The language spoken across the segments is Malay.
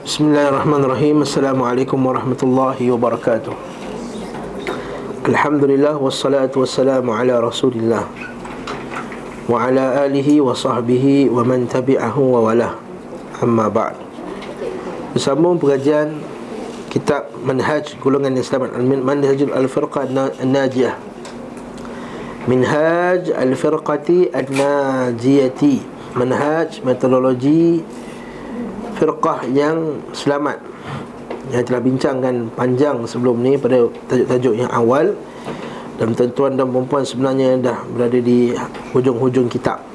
Bismillahirrahmanirrahim. Assalamualaikum warahmatullahi wabarakatuh. Alhamdulillah wassalatu wassalamu ala Rasulillah wa ala alihi wa sahbihi wa man tabi'ahu wa wala. Amma ba'd. Bersambung pengajian kitab Manhaj Golongan yang Selamat, Manhajul Al-Firqah An-Najiyah, Minhaj Al-Firqati An-Najiyati, manhaj metodologi firqah yang selamat, yang telah bincangkan panjang sebelum ni pada tajuk-tajuk yang awal. Dan tuan-tuan dan puan-puan sebenarnya dah berada di hujung-hujung kitab.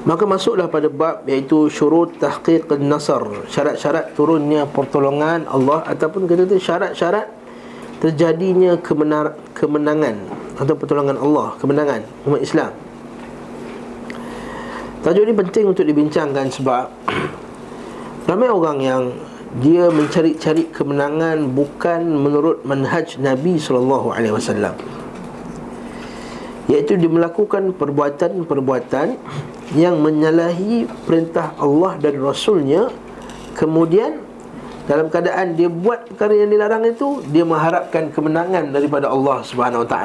Maka masuklah pada bab iaitu syurut tahqiq an-nasr, syarat-syarat turunnya pertolongan Allah, ataupun kata tu syarat-syarat terjadinya kemenangan atau pertolongan Allah, kemenangan umat Islam. Tajuk ini penting untuk dibincangkan sebab ramai orang yang dia mencari-cari kemenangan bukan menurut manhaj Nabi SAW, iaitu dia melakukan perbuatan-perbuatan yang menyalahi perintah Allah dan Rasulnya. Kemudian dalam keadaan dia buat perkara yang dilarang itu, dia mengharapkan kemenangan daripada Allah SWT.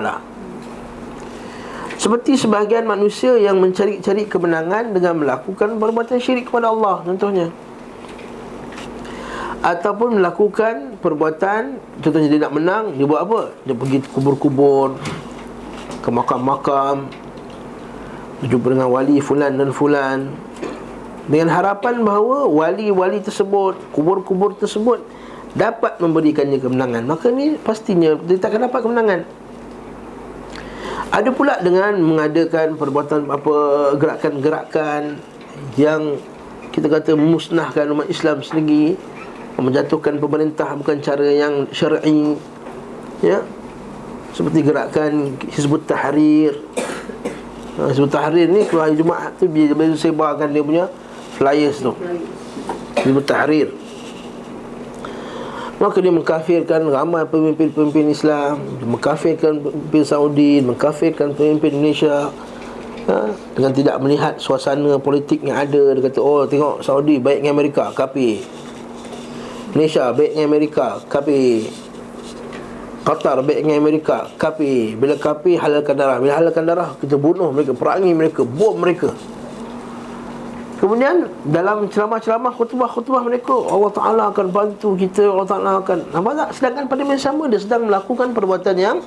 Seperti sebahagian manusia yang mencari-cari kemenangan dengan melakukan perbuatan syirik kepada Allah contohnya, ataupun melakukan perbuatan, contohnya dia nak menang, dia buat apa? Dia pergi ke kubur-kubur, ke makam-makam, berjumpa dengan wali fulan dan fulan, dengan harapan bahawa wali-wali tersebut, kubur-kubur tersebut dapat memberikannya kemenangan. Maka ni pastinya dia takkan dapat kemenangan. Ada pula dengan mengadakan perbuatan gerakan-gerakan yang kita kata memusnahkan umat Islam sendiri, menjatuhkan pemerintah bukan cara yang syar'i, ya, seperti gerakan Hizbut Tahrir. Hizbut Tahrir ni keluar hari Jumaat tu dia sebarkan dia punya flyers tu, Hizbut Tahrir. Maka dia mengkafirkan ramai pemimpin-pemimpin Islam, mengkafirkan pemimpin Saudi, mengkafirkan pemimpin Indonesia, dengan tidak melihat suasana politik yang ada. Dia kata, oh tengok Saudi baik dengan Amerika, kafir. Malaysia baik dengan Amerika, kafir. Qatar baik dengan Amerika, kafir. Bila kafir, halalkan darah. Bila halalkan darah, kita bunuh mereka, perangi mereka, bom mereka. Kemudian dalam ceramah-ceramah, khutbah-khutbah mereka, Allah Ta'ala akan bantu kita, Allah Ta'ala akan, nampak tak? Sedangkan pada masa sama dia sedang melakukan perbuatan yang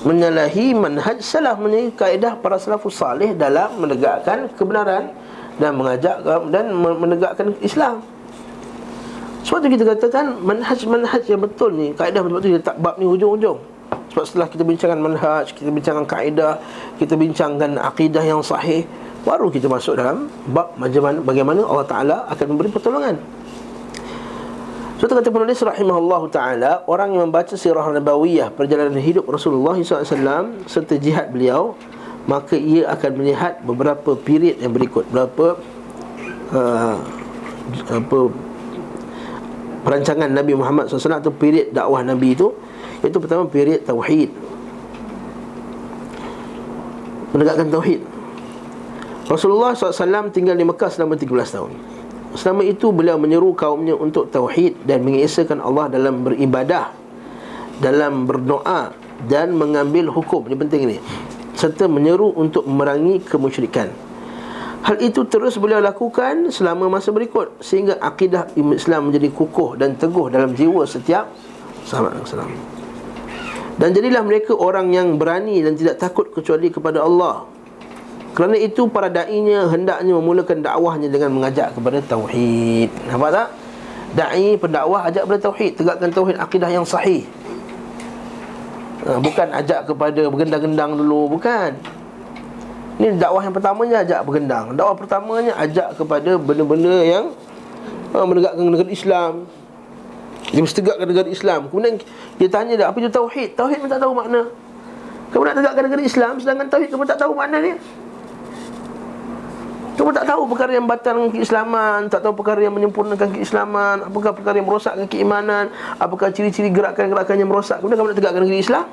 menyalahi manhaj salaf, menyalahi kaedah para salafus salih dalam menegakkan kebenaran dan mengajak dan menegakkan Islam. Sebab tu kita katakan manhaj yang betul ni, kaedah betul-betul dia tak bab ni hujung-hujung. Sebab setelah kita bincangkan manhaj, kita bincangkan kaedah, kita bincangkan akidah yang sahih, baru kita masuk dalam bab bagaimana Allah Ta'ala akan memberi pertolongan. So kata penulis rahimahullah ta'ala, orang yang membaca sirah nabawiyah, perjalanan hidup Rasulullah SAW serta jihad beliau, maka ia akan melihat beberapa period yang berikut, beberapa perancangan Nabi Muhammad SAW atau period dakwah Nabi itu. Iaitu pertama period tauhid, menegakkan tauhid. Rasulullah SAW tinggal di Mekah selama 13 tahun. Selama itu beliau menyeru kaumnya untuk tauhid dan mengesahkan Allah dalam beribadah, dalam berdoa dan mengambil hukum. Ini penting ni. Serta menyeru untuk memerangi kemusyrikan. Hal itu terus beliau lakukan selama masa berikut, sehingga akidah Islam menjadi kukuh dan teguh dalam jiwa setiap sahabat Rasulullah. Dan jadilah mereka orang yang berani dan tidak takut kecuali kepada Allah. Kerana itu para da'inya hendaknya memulakan dakwahnya dengan mengajak kepada tauhid. Nampak tak? Da'i, pendakwah, ajak kepada tauhid, tegakkan tauhid, akidah yang sahih. Bukan ajak kepada bergendang-gendang dulu, bukan. Ini dakwah yang pertamanya ajak bergendang. Dakwah pertamanya ajak kepada benda-benda yang menegakkan negara Islam. Dia mesti tegakkan negara Islam. Kemudian dia tanya dah, apa itu tauhid? Tauhid pun tak tahu makna. Kamu nak tegakkan negara Islam, sedangkan tauhid kamu tak tahu makna dia. Kamu tak tahu perkara yang batalkan keislaman, tak tahu perkara yang menyempurnakan keislaman, apakah perkara yang merosakkan keimanan, apakah ciri-ciri gerakan-gerakan yang merosak. Kemudian kamu nak tegakkan negara Islam.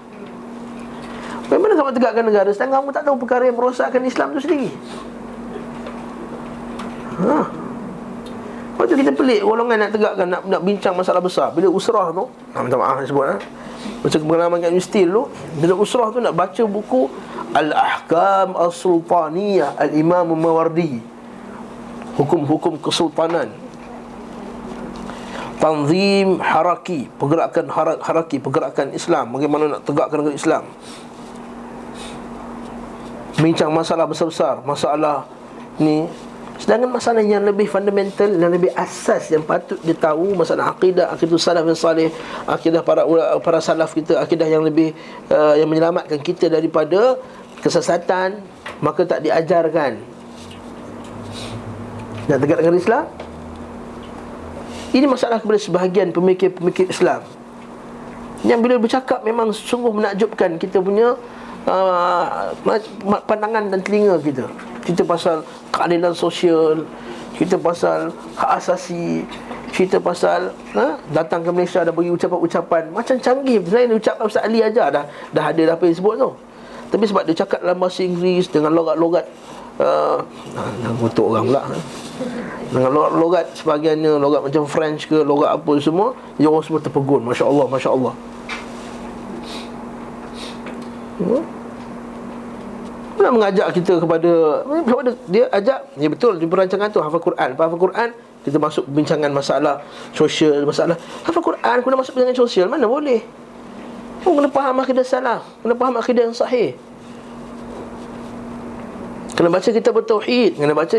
Bagaimana kamu tegakkan negara sedangkan kamu tak tahu perkara yang merosakkan Islam itu sendiri? Lepas tu kita pelik golongan nak tegakkan, nak bincang masalah besar. Bila usrah tu, minta maaf nak sebut, macam pengalaman kat universiti dulu, bila usrah tu nak baca buku Al-Ahkam As-Sultaniyah Al-Imam Mawardi, hukum-hukum kesultanan, tanzim haraki, pergerakan haraki, pergerakan Islam, bagaimana nak tegakkan negara Islam. Bincang masalah besar-besar, masalah ni. Sedangkan masalah yang lebih fundamental, yang lebih asas, yang patut dia tahu, masalah akidah, akidah salaf yang salih, akidah para salaf kita, akidah yang lebih yang menyelamatkan kita daripada kesesatan, maka tak diajarkan. Nak tegak negara Islam, ini masalah kepada sebahagian pemikir-pemikir Islam yang bila bercakap memang sungguh menakjubkan kita punya pandangan dan telinga kita. Kita pasal keadilan sosial, kita pasal hak asasi, kita pasal datang ke Malaysia dah bagi ucapan-ucapan macam canggih. Selain dia ucapkan Ustaz Ali aja dah ada apa yang sebut tu. Tapi sebab dia cakap dalam bahasa Inggeris dengan logat-logat ngutuk orang pula, dengan logat sebahagiannya logat macam French ke, logat apa semua, dia orang semua terpegun. Masya Allah, Masya Allah. Nak mengajak kita kepada dia ajak, ya betul di perancangan tu hafal Quran. Hafal Quran, kita masuk bincangan masalah sosial, masalah hafal Quran, kena masuk bincangan sosial, mana boleh. Kena faham akidah salaf, kena faham akidah yang sahih. Kena baca kitab bertauhid, kena baca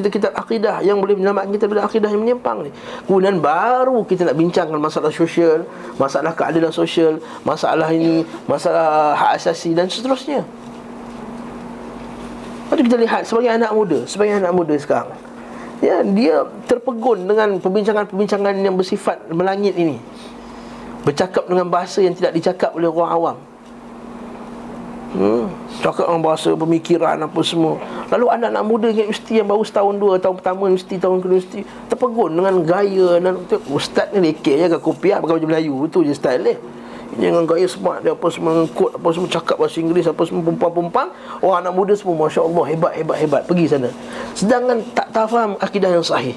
kita akidah yang boleh menyelamatkan kita dari akidah yang menyimpang ni. Kemudian baru kita nak bincangkan masalah sosial, masalah keadilan sosial, masalah ini, masalah hak asasi dan seterusnya. Lepas tu kita lihat sebagai anak muda sekarang, ya, dia terpegun dengan perbincangan-perbincangan yang bersifat melangit ini, bercakap dengan bahasa yang tidak dicakap oleh orang awam. Cakap dengan bahasa pemikiran apa semua. Lalu anak-anak muda yang universiti yang baru setahun dua, tahun pertama universiti, tahun kedua universiti, terpegun dengan gaya dan ustaz ni lekeh je, kopiah pakai baju Melayu, itu je style dia. Dengan gaya smart dia, apa semua kod, apa semua cakap bahasa Inggeris, apa semua pumpang-pumpang. Orang anak muda semua Masya Allah, hebat, pergi sana. Sedangkan tak faham akidah yang sahih,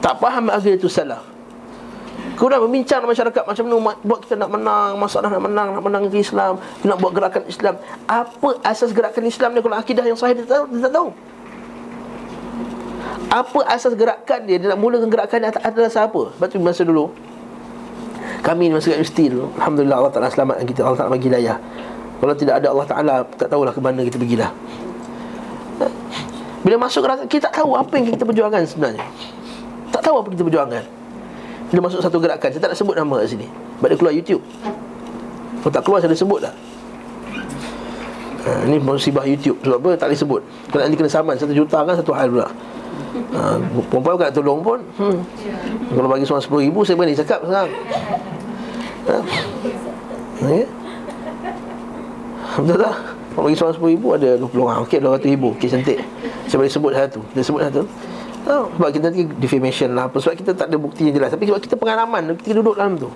tak faham akidah itu salaf. Kemudian berbincang dengan masyarakat macam mana buat kita nak menang, masalah nak menang ke Islam, nak buat gerakan Islam. Apa asas gerakan Islam ni kalau akidah yang sahih dia tak tahu? Apa asas gerakan dia nak mulakan gerakan dia adalah siapa? Sebab tu masa dulu kami masa kat universiti dulu, alhamdulillah Allah Ta'ala selamatkan kita, Allah Ta'ala bagi hidayah. Kalau tidak ada Allah Ta'ala, tak tahulah ke mana kita pergilah. Bila masuk gerakan, kita tak tahu apa yang kita perjuangkan sebenarnya. Tak tahu apa kita perjuangkan. Bila masuk satu gerakan, saya tak nak sebut nama kat sini, sebab dia keluar YouTube. Kalau tak keluar, saya dah sebut dah. Ini musibah YouTube. Sebab apa? Tak boleh sebut. Kalau nanti kena saman 1 juta kan, satu hal pula. Perempuan bukan nak tolong pun. Kalau bagi seorang 10,000, saya berani cakap sekarang. Okay? Betul tak? Kalau bagi seorang 10,000, ada 20 orang. Okey, 200,000. Okey, cantik. Saya boleh sebut satu. Kita sebut satu. Sebab kita nanti defamation lah apa. Sebab kita tak ada bukti yang jelas. Tapi sebab kita pengalaman, kita duduk dalam tu,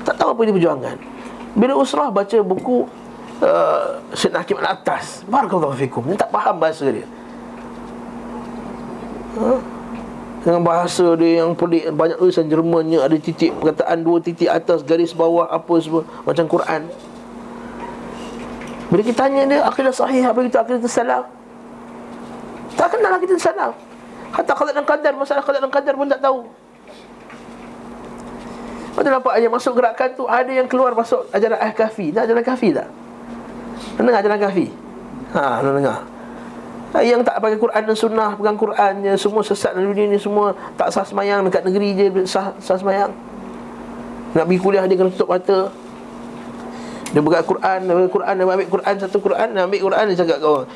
tak tahu apa yang diperjuangkan. Bila usrah baca buku Syed Hakim Al-Attas, barakallahu fikum, dia tak faham bahasa dia. Dengan bahasa dia yang pelik, banyak tulisan Jermannya, ada titik perkataan 2 titik atas, garis bawah, apa semua, macam Quran. Bila kita tanya dia akidah sahih, apa kita akidah salaf, tak kenal akidah salaf. Hatta qada dan qadar, masalah qada dan qadar pun tak tahu. Macam nampak aja masuk gerakan tu, ada yang keluar masuk ajaran Al-Kahfi. Dah ajaran Kahfi tak? Dengar ajaran Kahfi? Dengar. Yang tak pakai Quran dan sunnah, pegang Quran je, semua sesat dalam dunia ni, semua tak sah semayang, dekat negeri je sah semayang. Nak pergi kuliah dia kena tutup mata. Dia pegang Quran, dia ambil Quran, satu Quran, dia ambil Quran, dia cakap kat orang,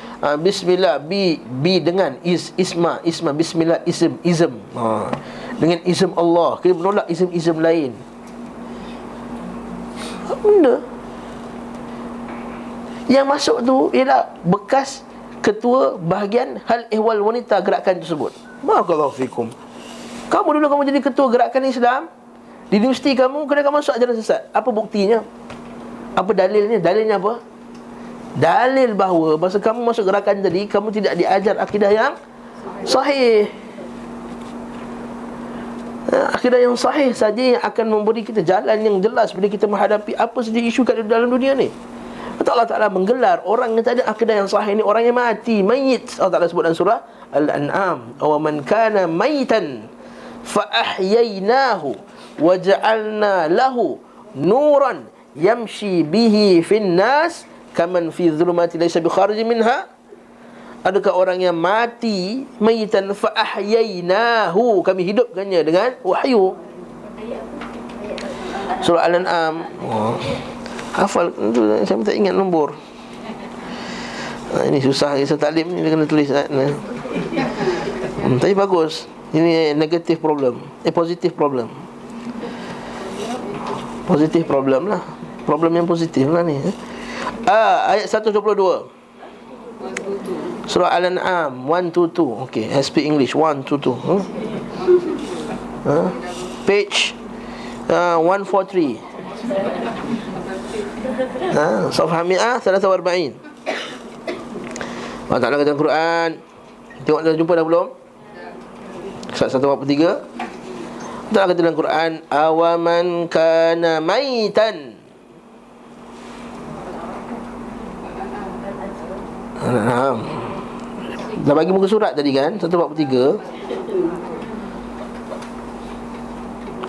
bismillah, bi dengan isma, bismillah, ism. Dengan ism Allah, kita menolak ism lain. Apa benda? Yang masuk tu ialah bekas ketua bahagian hal ehwal wanita gerakan tersebut. Barakallahu fikum. Kamu dulu kamu jadi ketua gerakan Islam di universiti kamu, kena kamu masuk ajaran sesat. Apa buktinya? Apa dalilnya? Dalilnya apa? Dalil bahawa masa kamu masuk gerakan tadi, kamu tidak diajar akidah yang sahih. Akidah yang sahih saja yang akan memberi kita jalan yang jelas bila kita menghadapi apa saja isu kat dalam dunia ni. Allah Ta'ala menggelar orang yang tak ada akidah yang sahih ni orang yang mati, mayit. Allah Ta'ala sebut dalam surah Al-An'am, "Wa man kana mayitan fa ahyaynahu wa ja'alna lahu nuran yamshi bihi fin nas kaman fi dhulumati laysa bi kharijin minha." Adakah orang yang mati mayitan fa ahyaynahu, kami hidupkannya dengan wahyu. Surah Al-An'am. Hafal tu, saya tak ingat nombor. Ini susah kisah taklim ni, dia kena tulis. Tapi bagus. Ini negative problem, positive problem. Positive problem lah. Problem yang positif lah ni. Ayat 122 Surah Al-An'am 122. Okay, I speak English. 122. Page 143. Safhah mi'ah 43. Allah Ta'ala kata dalam Quran. Tengok dah, jumpa dah belum? Surat 143. Allah Ta'ala kata dalam Quran, awaman kana maitan. Dah bagi muka surat tadi kan, 143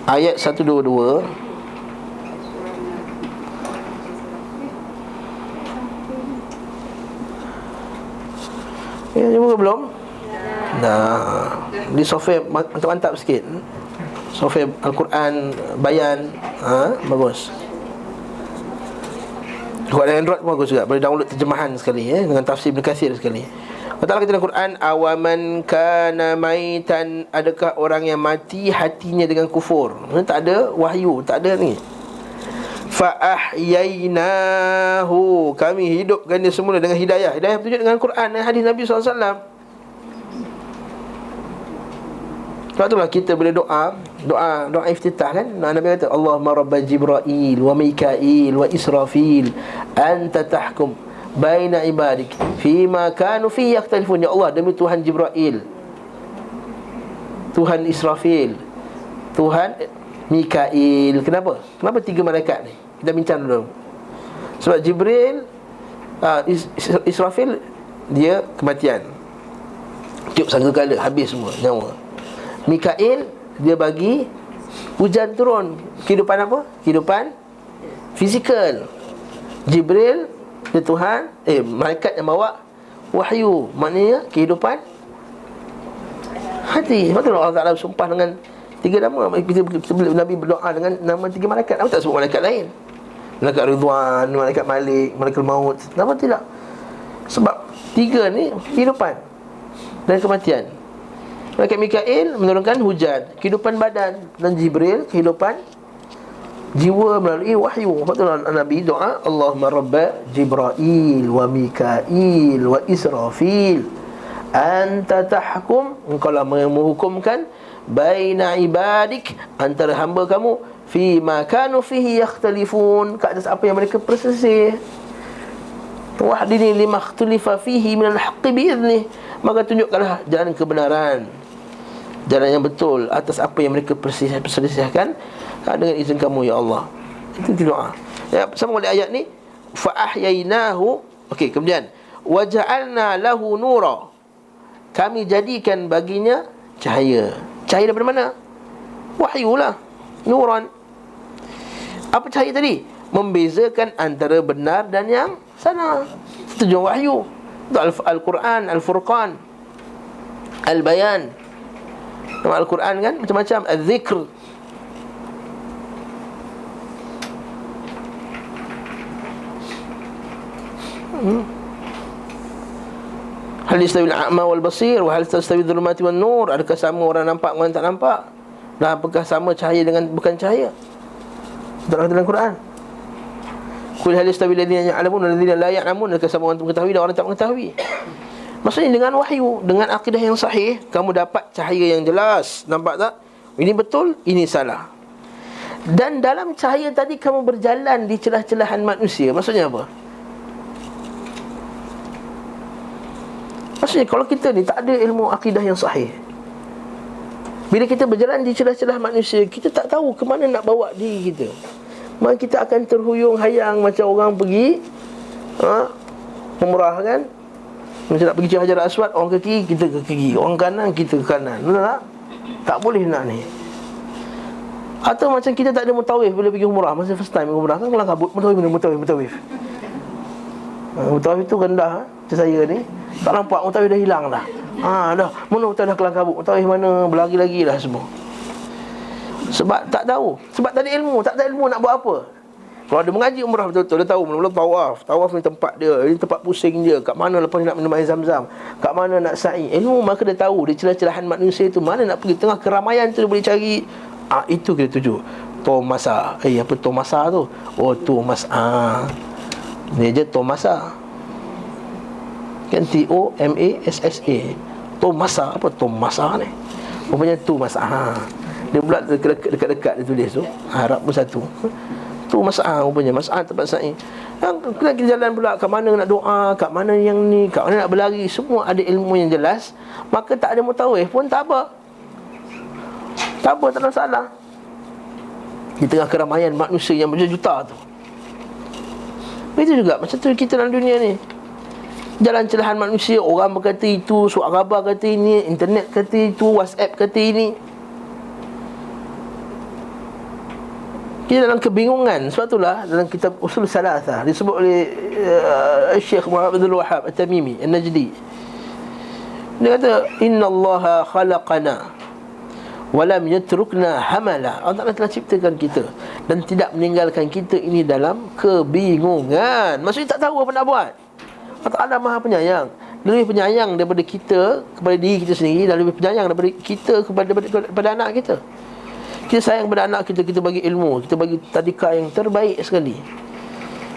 ayat 122. Ya, jumpa belum? Dah. Di software mantap-mantap sikit. Software Al-Quran Bayan. Bagus. Kalau ada Android pun bagus juga. Boleh download terjemahan sekali dengan tafsir Ibn Kathir sekali. Allah Ta'ala kata dalam Quran, awaman kana maitan, adakah orang yang mati hatinya dengan kufur. Tak ada wahyu, tak ada ni. Fa ahyainahu, kami hidupkan dia semula dengan hidayah. Hidayah bertunjuk dengan Quran dan hadis Nabi SAW. Sebab itulah kita bila doa iftitah kan, Nabi kata, Allahumma rabba Jibril wa Mikail wa Israfil anta tahkum baina ibadik fima kanu fi yakhtalifun. Ya Allah, demi Tuhan Jibril, Tuhan Israfil, Tuhan Mikail. Kenapa tiga malaikat ni? Kita bincang dulu. Sebab Jibril, Israfil, dia kematian, tiup sangkakala, habis semua nyawa. Mikail, dia bagi hujan turun, kehidupan apa? Kehidupan fizikal. Jibril, dia Tuhan, malaikat yang bawa wahyu, maknanya kehidupan hati. Sebab tu Allah Ta'ala sumpah dengan tiga nama. Nabi berdoa dengan nama tiga malaikat. Kenapa tak sebut malaikat lain? Malaikat Ridwan, malaikat Malik, malaikat Maut. Kenapa tidak? Sebab tiga ni kehidupan dan kematian. Malaikat Mikail menurunkan hujan, kehidupan badan, dan Jibril kehidupan jiwa melalui wahyu. Sebab tu Nabi doa, Allahumma rabba Jibril wa Mikail wa Israfil anta tahkum, engkau lah menghukumkan baina ibadik, antara hamba kamu, fi ma kanu fihi yakhtalifun, ke atas apa yang mereka perselisih. Wahdini lima ikhtulifa fihi minal haqqi bi'idnih, maka tunjukkanlah jalan kebenaran, jalan yang betul atas apa yang mereka perselisihkan dengan izin kamu ya Allah. Itu doa. Ya, sama oleh ayat ni, fa ahyainahu. Okey, kemudian wa ja'alna lahu nura, kami jadikan baginya cahaya. Cahaya daripada mana? Wahyu lah, nuran. Apa cahaya tadi? Membezakan antara benar dan yang salah. Itu wahyu. Al-Quran, Al-Furqan, Al-Bayan. Nama Al-Quran kan macam-macam. Al-Zikr. Hal yastawi al-a'ma wal basir wa hal tastawi adh-dhulumati wan nur, adakah sama orang nampak dengan orang tak nampak? Dan apakah sama cahaya dengan bukan cahaya? Dalam Quran, qul hal yastawi alladhina ya'lamun wal ladzina la ya'lamun, adakah sama orang mengetahui dan orang tak mengetahui? Maksudnya dengan wahyu, dengan akidah yang sahih, kamu dapat cahaya yang jelas. Nampak tak? Ini betul, ini salah. Dan dalam cahaya tadi kamu berjalan di celah-celahan manusia. Maksudnya apa? Maksudnya kalau kita ni tak ada ilmu akidah yang sahih, Bila kita berjalan di celah-celah manusia, kita tak tahu ke mana nak bawa diri kita. Maka kita akan terhuyung hayang macam orang pergi umrah kan. Macam nak pergi ke Hajar Aswad, orang ke kiri, kita ke kiri, orang kanan, kita ke kanan. Betul tak? Tak boleh nak ni. Atau macam kita tak ada mutawif bila pergi umrah. Masa first time umrah kan kelang kabut, mutawif. Mutawif tu rendah macam saya ni. Tak nampak mutawif dah hilang dah. Dah, mana mutawif dah kelang kabut, mutawif mana, berlari-lagi dah semua. Sebab tak tahu, sebab tak ada ilmu, tak ada ilmu nak buat apa. Kalau ada mengaji umrah betul-betul, dia tahu mula-mula tawaf ni tempat dia, ini tempat pusing dia, kat mana lepas ni nak minum air zam-zam, kat mana nak sa'i. Ilmu maka dia tahu, dia celah-celahan manusia tu, mana nak pergi, tengah keramaian tu dia boleh cari. Itu kita tuju. Tomasa. Apa Tomasa tu? Oh, Tomasa. Ni je Tomasa. Kan Tomassa. Tomasa. Apa Tomasa ni? Rupanya Tomasa. Dia pula dekat-dekat dia tulis tu. Harap pun satu. Tomasa rupanya. Mas'ah tempat sa'i. Kita jalan pula kat mana nak doa, kat mana yang ni, kat mana nak berlari. Semua ada ilmu yang jelas. Maka tak ada mutawif pun tak apa. Tak apa, tak ada masalah. Di tengah keramaian manusia yang berjuta tu. Begitu juga macam tu kita dalam dunia ni. Jalan celahan manusia, orang berkata itu, surat khabar kata ini, internet kata itu, WhatsApp kata ini. Kita dalam kebingungan. Sebab itulah dalam kitab Usul Salasah disebut oleh Syekh Muhammad Abdul Wahhab At-Tamimi An-Najdi. Dia kata innallaha khalaqana walam yatrukna hamala. Allah Ta'ala telah ciptakan kita dan tidak meninggalkan kita ini dalam kebingungan. Maksudnya tak tahu apa nak buat. Allah Ta'ala Maha Penyayang, lebih penyayang daripada kita kepada diri kita sendiri, dan lebih penyayang daripada kita kepada anak kita. Kita sayang kepada anak kita, kita bagi ilmu, kita bagi tadika yang terbaik sekali.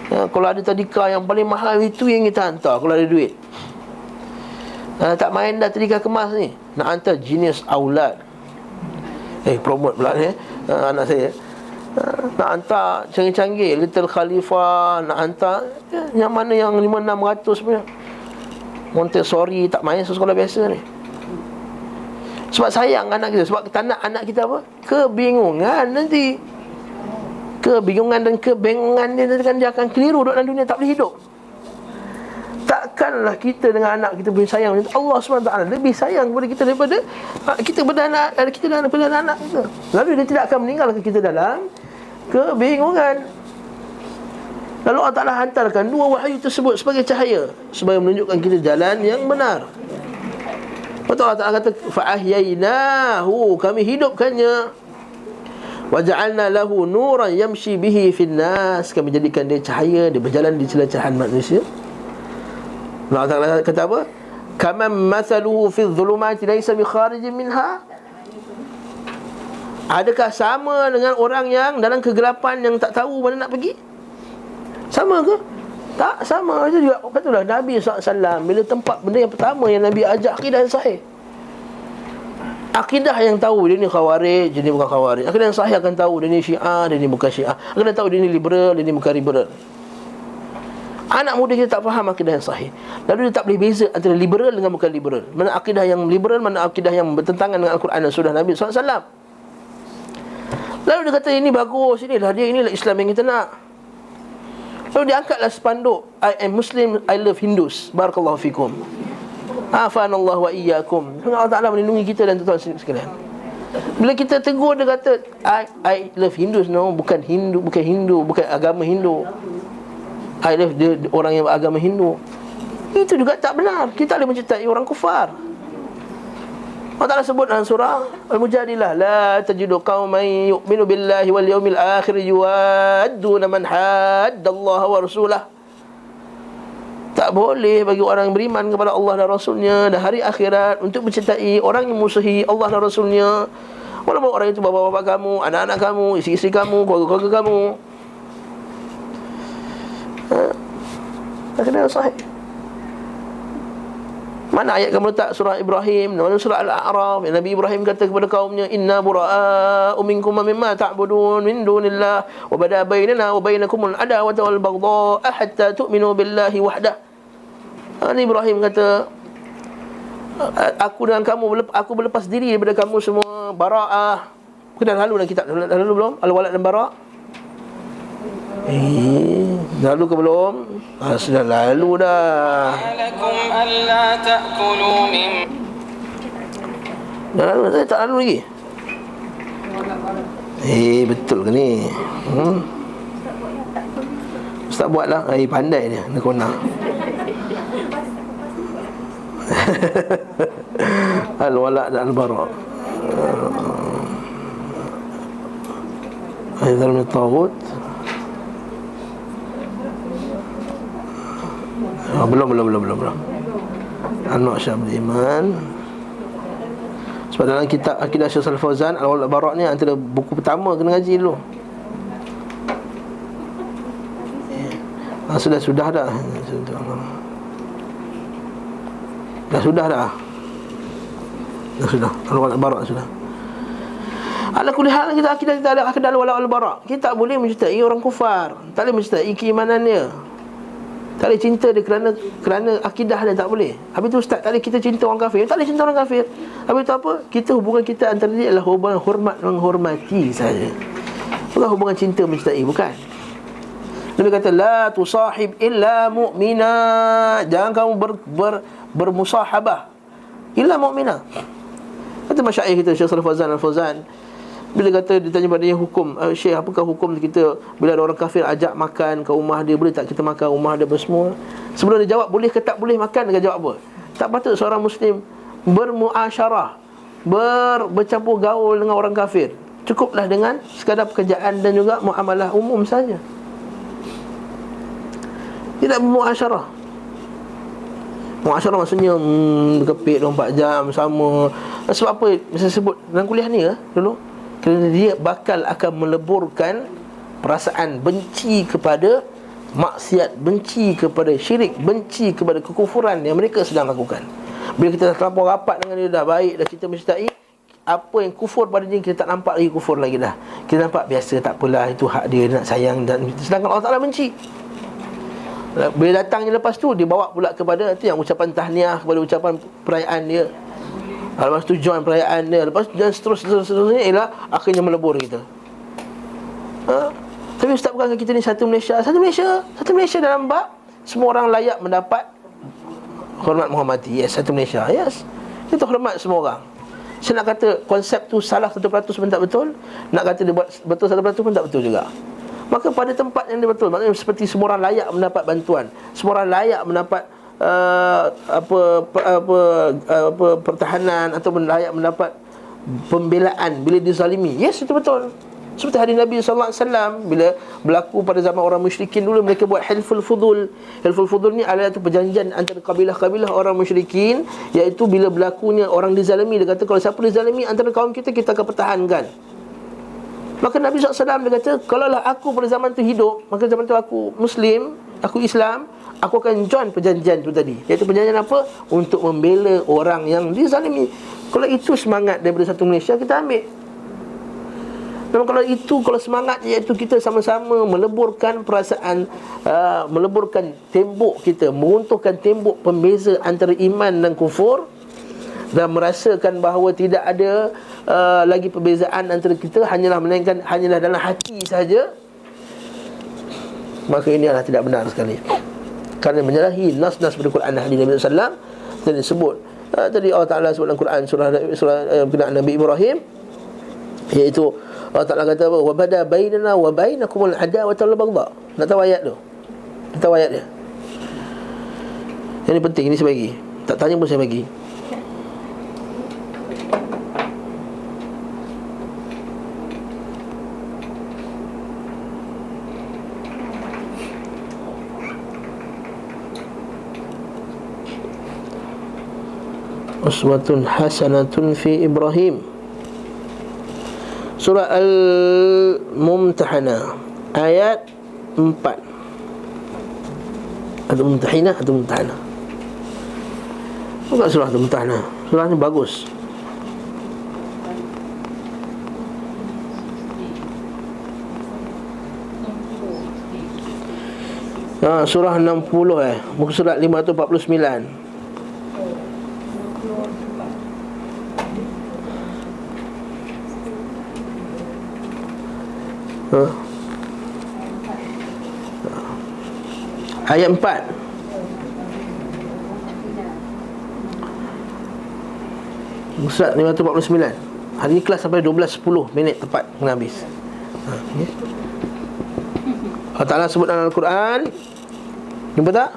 Kalau ada tadika yang paling mahal, itu yang kita hantar kalau ada duit. Tak main dah tadika kemas ni, nak hantar Genius Aulad. Promote pula ni anak saya. Nak hantar canggih-canggih, Little Khalifa, nak hantar yang mana yang 5-600 punya Montessori, tak main sekolah biasa ni. Sebab sayang anak kita, sebab kita nak anak kita apa? Kebingungan nanti. Kebingungan dan kebengungan dia akan keliru duduk dalam dunia, tak boleh hidup. Takkanlah kita dengan anak kita boleh sayang. Allah SWT lebih sayang kepada kita daripada kita kepada anak kita dan daripada anak kita. Lalu dia tidak akan meninggalkan kita dalam kebingungan. Lalu Allah Ta'ala hantarkan dua wahyu tersebut sebagai cahaya, sebagai menunjukkan kita jalan yang benar. Lepas tu Allah Ta'ala kata fa'ahyainahu, kami hidupkannya, wa ja'alna lahu nuran yamshi bihi fin nas, kami jadikan dia cahaya, dia berjalan di celah-celahan manusia. Allah Ta'ala kata apa? Kaman mathaluhu fi dhulumati laysa bi kharijin minha. Adakah sama dengan orang yang dalam kegelapan yang tak tahu mana nak pergi? Sama ke? Tak sama. Itu juga katalah Nabi SAW, bila tempat benda yang pertama yang Nabi ajak akidah yang sahih. Akidah yang tahu dia ni khawarij, dia ni bukan khawarij. Akidah yang sahih akan tahu dia ni syiah, dia ni bukan syiah. Akan tahu dia ni liberal, dia ni bukan liberal. Anak muda kita tak faham akidah yang sahih. Lalu dia tak boleh beza antara liberal dengan bukan liberal. Mana akidah yang liberal, mana akidah yang bertentangan dengan Al-Quran dan Sunnah Nabi SAW. Lalu dia kata ini bagus, inilah Islam yang kita nak. Lalu dia angkatlah spanduk, I am Muslim, I love Hindus. Barakallahu fikum. Afanallahu wa iyyakum. Allah Ta'ala melindungi kita dan tuan-tuan sekalian. Bila kita tegur, dia kata I love Hindus. No, bukan Hindu, bukan agama Hindu. I love orang yang beragama Hindu. Itu juga tak benar. Kita tak boleh mencintai orang kufar. Allah Ta'ala sebut dalam surah Al-Mujadilah, la tajidu qauman yu'minu billahi wal yawmil akhir yuwadduna man haddallaha wa rasulah. Tak boleh bagi orang yang beriman kepada Allah dan Rasulnya dan hari akhirat untuk mencintai orang yang musuhi Allah dan Rasulnya, walaupun orang itu bapa-bapa kamu, anak-anak kamu, isteri-isteri kamu, keluarga-keluarga kamu. Akidah sahih. Mana ayat kamu letak surah Ibrahim, mana surah Al-A'raf, yang Nabi Ibrahim kata kepada kaumnya, inna bura'a'u minkum mimma ta'budun min dunillah wa bada bainana wa bainakumul adawata wal baghdha'a hatta tu'minu billahi wahdah. Nabi Ibrahim kata, Aku dengan kamu, aku berlepas diri daripada kamu semua. Bara'ah. Kita dah lalu dah kitab. Dah lalu belum? Al-Walad dan Bara'. Dah lalu ke belum? Sudah lalu dah. Dah lalu, saya tak lalu lagi. Betul ke ni? Ustaz buatlah. Pandai dia, nak kona. Al-Walad dan Al-Bara'. Aizal min taghut. Belum. Anak Syabul Iman. Sebab dalam kitab Akidah Syekh Shalih Fauzan, Al-Walad Bara' ni antara buku pertama kena ngaji dulu. Sudah dah. Sudah. Al-Walad Bara' sudah. Ala kulli hal kita ada akidah Al-Walad Bara'. Kita tak boleh mencintai orang kufar, tak boleh mencintai keimanannya, tak boleh cinta dia kerana akidah dia, tak boleh. Habis tu ustaz, tak boleh kita cinta orang kafir, tak boleh cinta orang kafir. Habis tu apa? Hubungan kita antara dia adalah hubungan hormat menghormati saja. Bukan hubungan cinta mencintai, bukan. Nabi kata la tusahib illa mu'mina. Jangan kamu bermusahabah illa mu'mina. Kata masyaikh kita Syekh Shalih Fauzan Al-Fauzan, bila kata ditanya pada dia hukum, Syekh, apakah hukum kita bila ada orang kafir ajak makan ke rumah dia, boleh tak kita makan rumah dia bersemua? Sebelum dia jawab boleh ke tak boleh makan, dia jawab apa? Tak patut seorang Muslim bermuasyarah, bercampur gaul dengan orang kafir. Cukuplah dengan sekadar pekerjaan dan juga muamalah umum saja. Tidak bermuasyarah. Muasyarah maksudnya berkepit 24 jam sama. Sebab apa saya sebut dalam kuliah ni dulu? Kerana dia bakal akan meleburkan perasaan benci kepada maksiat, benci kepada syirik, benci kepada kekufuran yang mereka sedang lakukan. Bila kita terlampau rapat dengan dia, dah baik, dah kita mencintai, apa yang kufur pada dia, kita tak nampak lagi kufur lagi dah. Kita nampak biasa, tak apalah, itu hak dia, nak sayang. Dan sedangkan Allah Ta'ala benci. Bila datangnya lepas tu, dia bawa pula kepada itu yang ucapan tahniah, kepada ucapan perayaan dia. Lepas tu join perayaan dia, lepas tu dan seterusnya ialah akhirnya melebur kita. Tapi ustaz, bukankah kita ni satu Malaysia? Satu Malaysia dalam bab semua orang layak mendapat hormat menghormati. Yes, satu Malaysia. Yes, kita hormat semua orang. Saya nak kata konsep tu salah 100% pun tak betul, nak kata dia buat betul 100% pun tak betul juga. Maka pada tempat yang dia betul, maknanya seperti semua orang layak mendapat bantuan, semua orang layak mendapat pertahanan ataupun layak mendapat pembelaan bila dizalimi. Yes, itu betul. Seperti hadis Nabi sallallahu alaihi wasallam bila berlaku pada zaman orang musyrikin dulu, mereka buat hilful fudul. Hilful fudul ni adalah perjanjian antara kabilah-kabilah orang musyrikin, iaitu bila berlakunya orang dizalimi, dia kata kalau siapa dizalimi antara kaum kita, kita akan pertahankan. Maka Nabi SAW dia kata, kalaulah aku pada zaman tu hidup, maka zaman tu aku Muslim, aku Islam, aku akan join perjanjian tu tadi. Iaitu perjanjian apa? Untuk membela orang yang dizalimi. Kalau itu semangat daripada satu Malaysia, kita ambil. Dan kalau semangat iaitu kita sama-sama meleburkan perasaan, meleburkan tembok kita, meruntuhkan tembok pembeza antara iman dan kufur, dan merasakan bahawa tidak ada lagi perbezaan antara kita, hanyalah dalam hati saja, maka ini adalah tidak benar sekali. Kerana menyalahi nas-nas pada Quran dan hadis Nabi SAW. Tadi disebut tadi Allah Ta'ala sebut dalam Quran surah berkenaan Nabi Ibrahim, iaitu Allah Ta'ala kata apa? Wa bada bainana wa bainakumul adawata wal baghdha. Nak tahu ayat tu? Nak tahu ayat dia? Ini penting, ini saya bagi. Tak tanya pun saya bagi. Uswatun hasanatun fi Ibrahim, surah Al-Mumtahanah ayat 4. Atau Mumtahinah atau Mumtahanah, bukan surah Al-Mumtahanah. Surah ni bagus. Surah 60 muka surat 549. Ha? Ayat 4. Surat 549. Hari ni kelas sampai 12.10 minit tepat kena habis. Okay. Allah Ta'ala sebut dalam Al-Quran. Jumpa tak?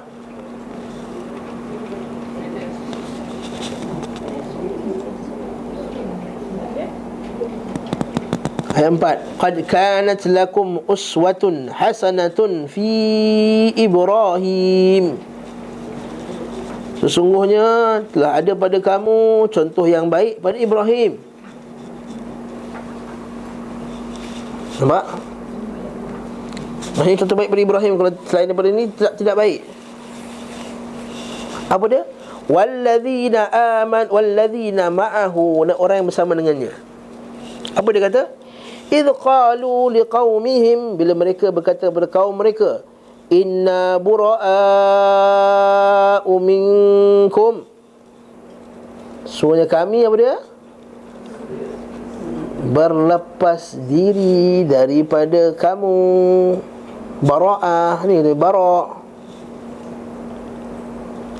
Ayat 4. Qad kanat lakum uswatun hasanatun fi Ibrahim. Sesungguhnya telah ada pada kamu contoh yang baik pada Ibrahim. Nampak? Maksudnya contoh baik pada Ibrahim. Kalau selain daripada ini tidak baik. Apa dia? Walladzina ma'ahu, orang yang bersama dengannya. Apa dia kata? Idh qalu liqaumihim, bila mereka berkata kepada kaum mereka, inna bura'a'u minkum, sesungguhnya kami, apa dia? Berlepas diri daripada kamu. Bara'ah ni, bara'.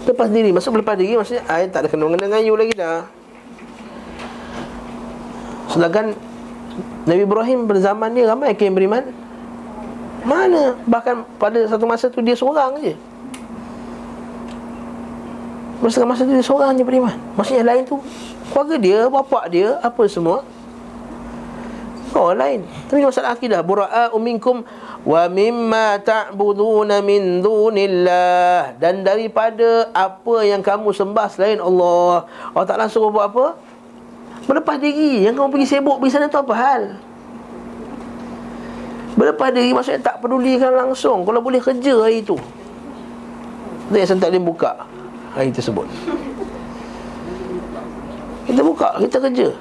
Lepas diri, maksud lepas diri maksudnya tak ada kena-mengena dengan you lagi dah. Sedangkan Nabi Ibrahim pada zaman dia ramai yang beriman. Mana? Bahkan pada satu masa tu dia seorang je. Masa tu dia seorang je beriman. Maksudnya yang lain tu keluarga dia, bapak dia, apa semua lain. Tapi masalah akidah, bura'a'u minkum wa mimma ta'buduna min dunillah, dan daripada apa yang kamu sembah selain Allah. Allah Ta'ala suruh buat apa? Berlepas diri. Yang kamu pergi sibuk pergi sana tu apa hal? Berlepas diri maksudnya tak pedulikan langsung. Kalau boleh kerja hari tu. Itu yang sentak dia buka hari tersebut. Kita buka, kita kerja.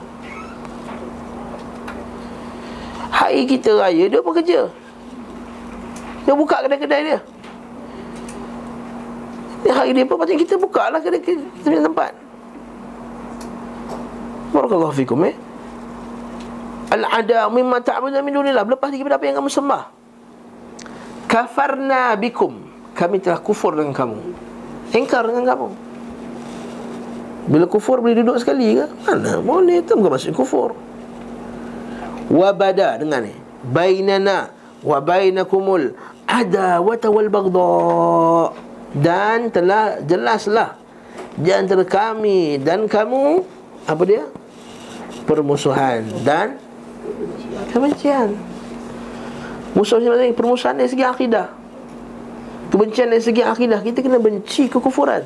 Hari kita raya, dia pun kerja. Dia buka kedai-kedai dia. Ini hari dia pun patutnya kita buka lah kedai kita punya tempat. Barakallahu fikum. Al-ada mimma ta'buduna min dunillah, berlepas daripada apa yang kamu sembah. Kafarna bikum, kami telah kufur dengan kamu, ingkar dengan kamu. Bila kufur boleh duduk sekali ke? Mana boleh, itu bukan maksud kufur. Wa bada, dengan ni, bainana wa bainakumul adawata wal baghdha, dan telah jelaslah di antara kami dan kamu, apa dia? Permusuhan dan kebencian. Musuh ni permusuhan dari segi akidah, kebencian dari segi akidah. Kita kena benci kekufuran.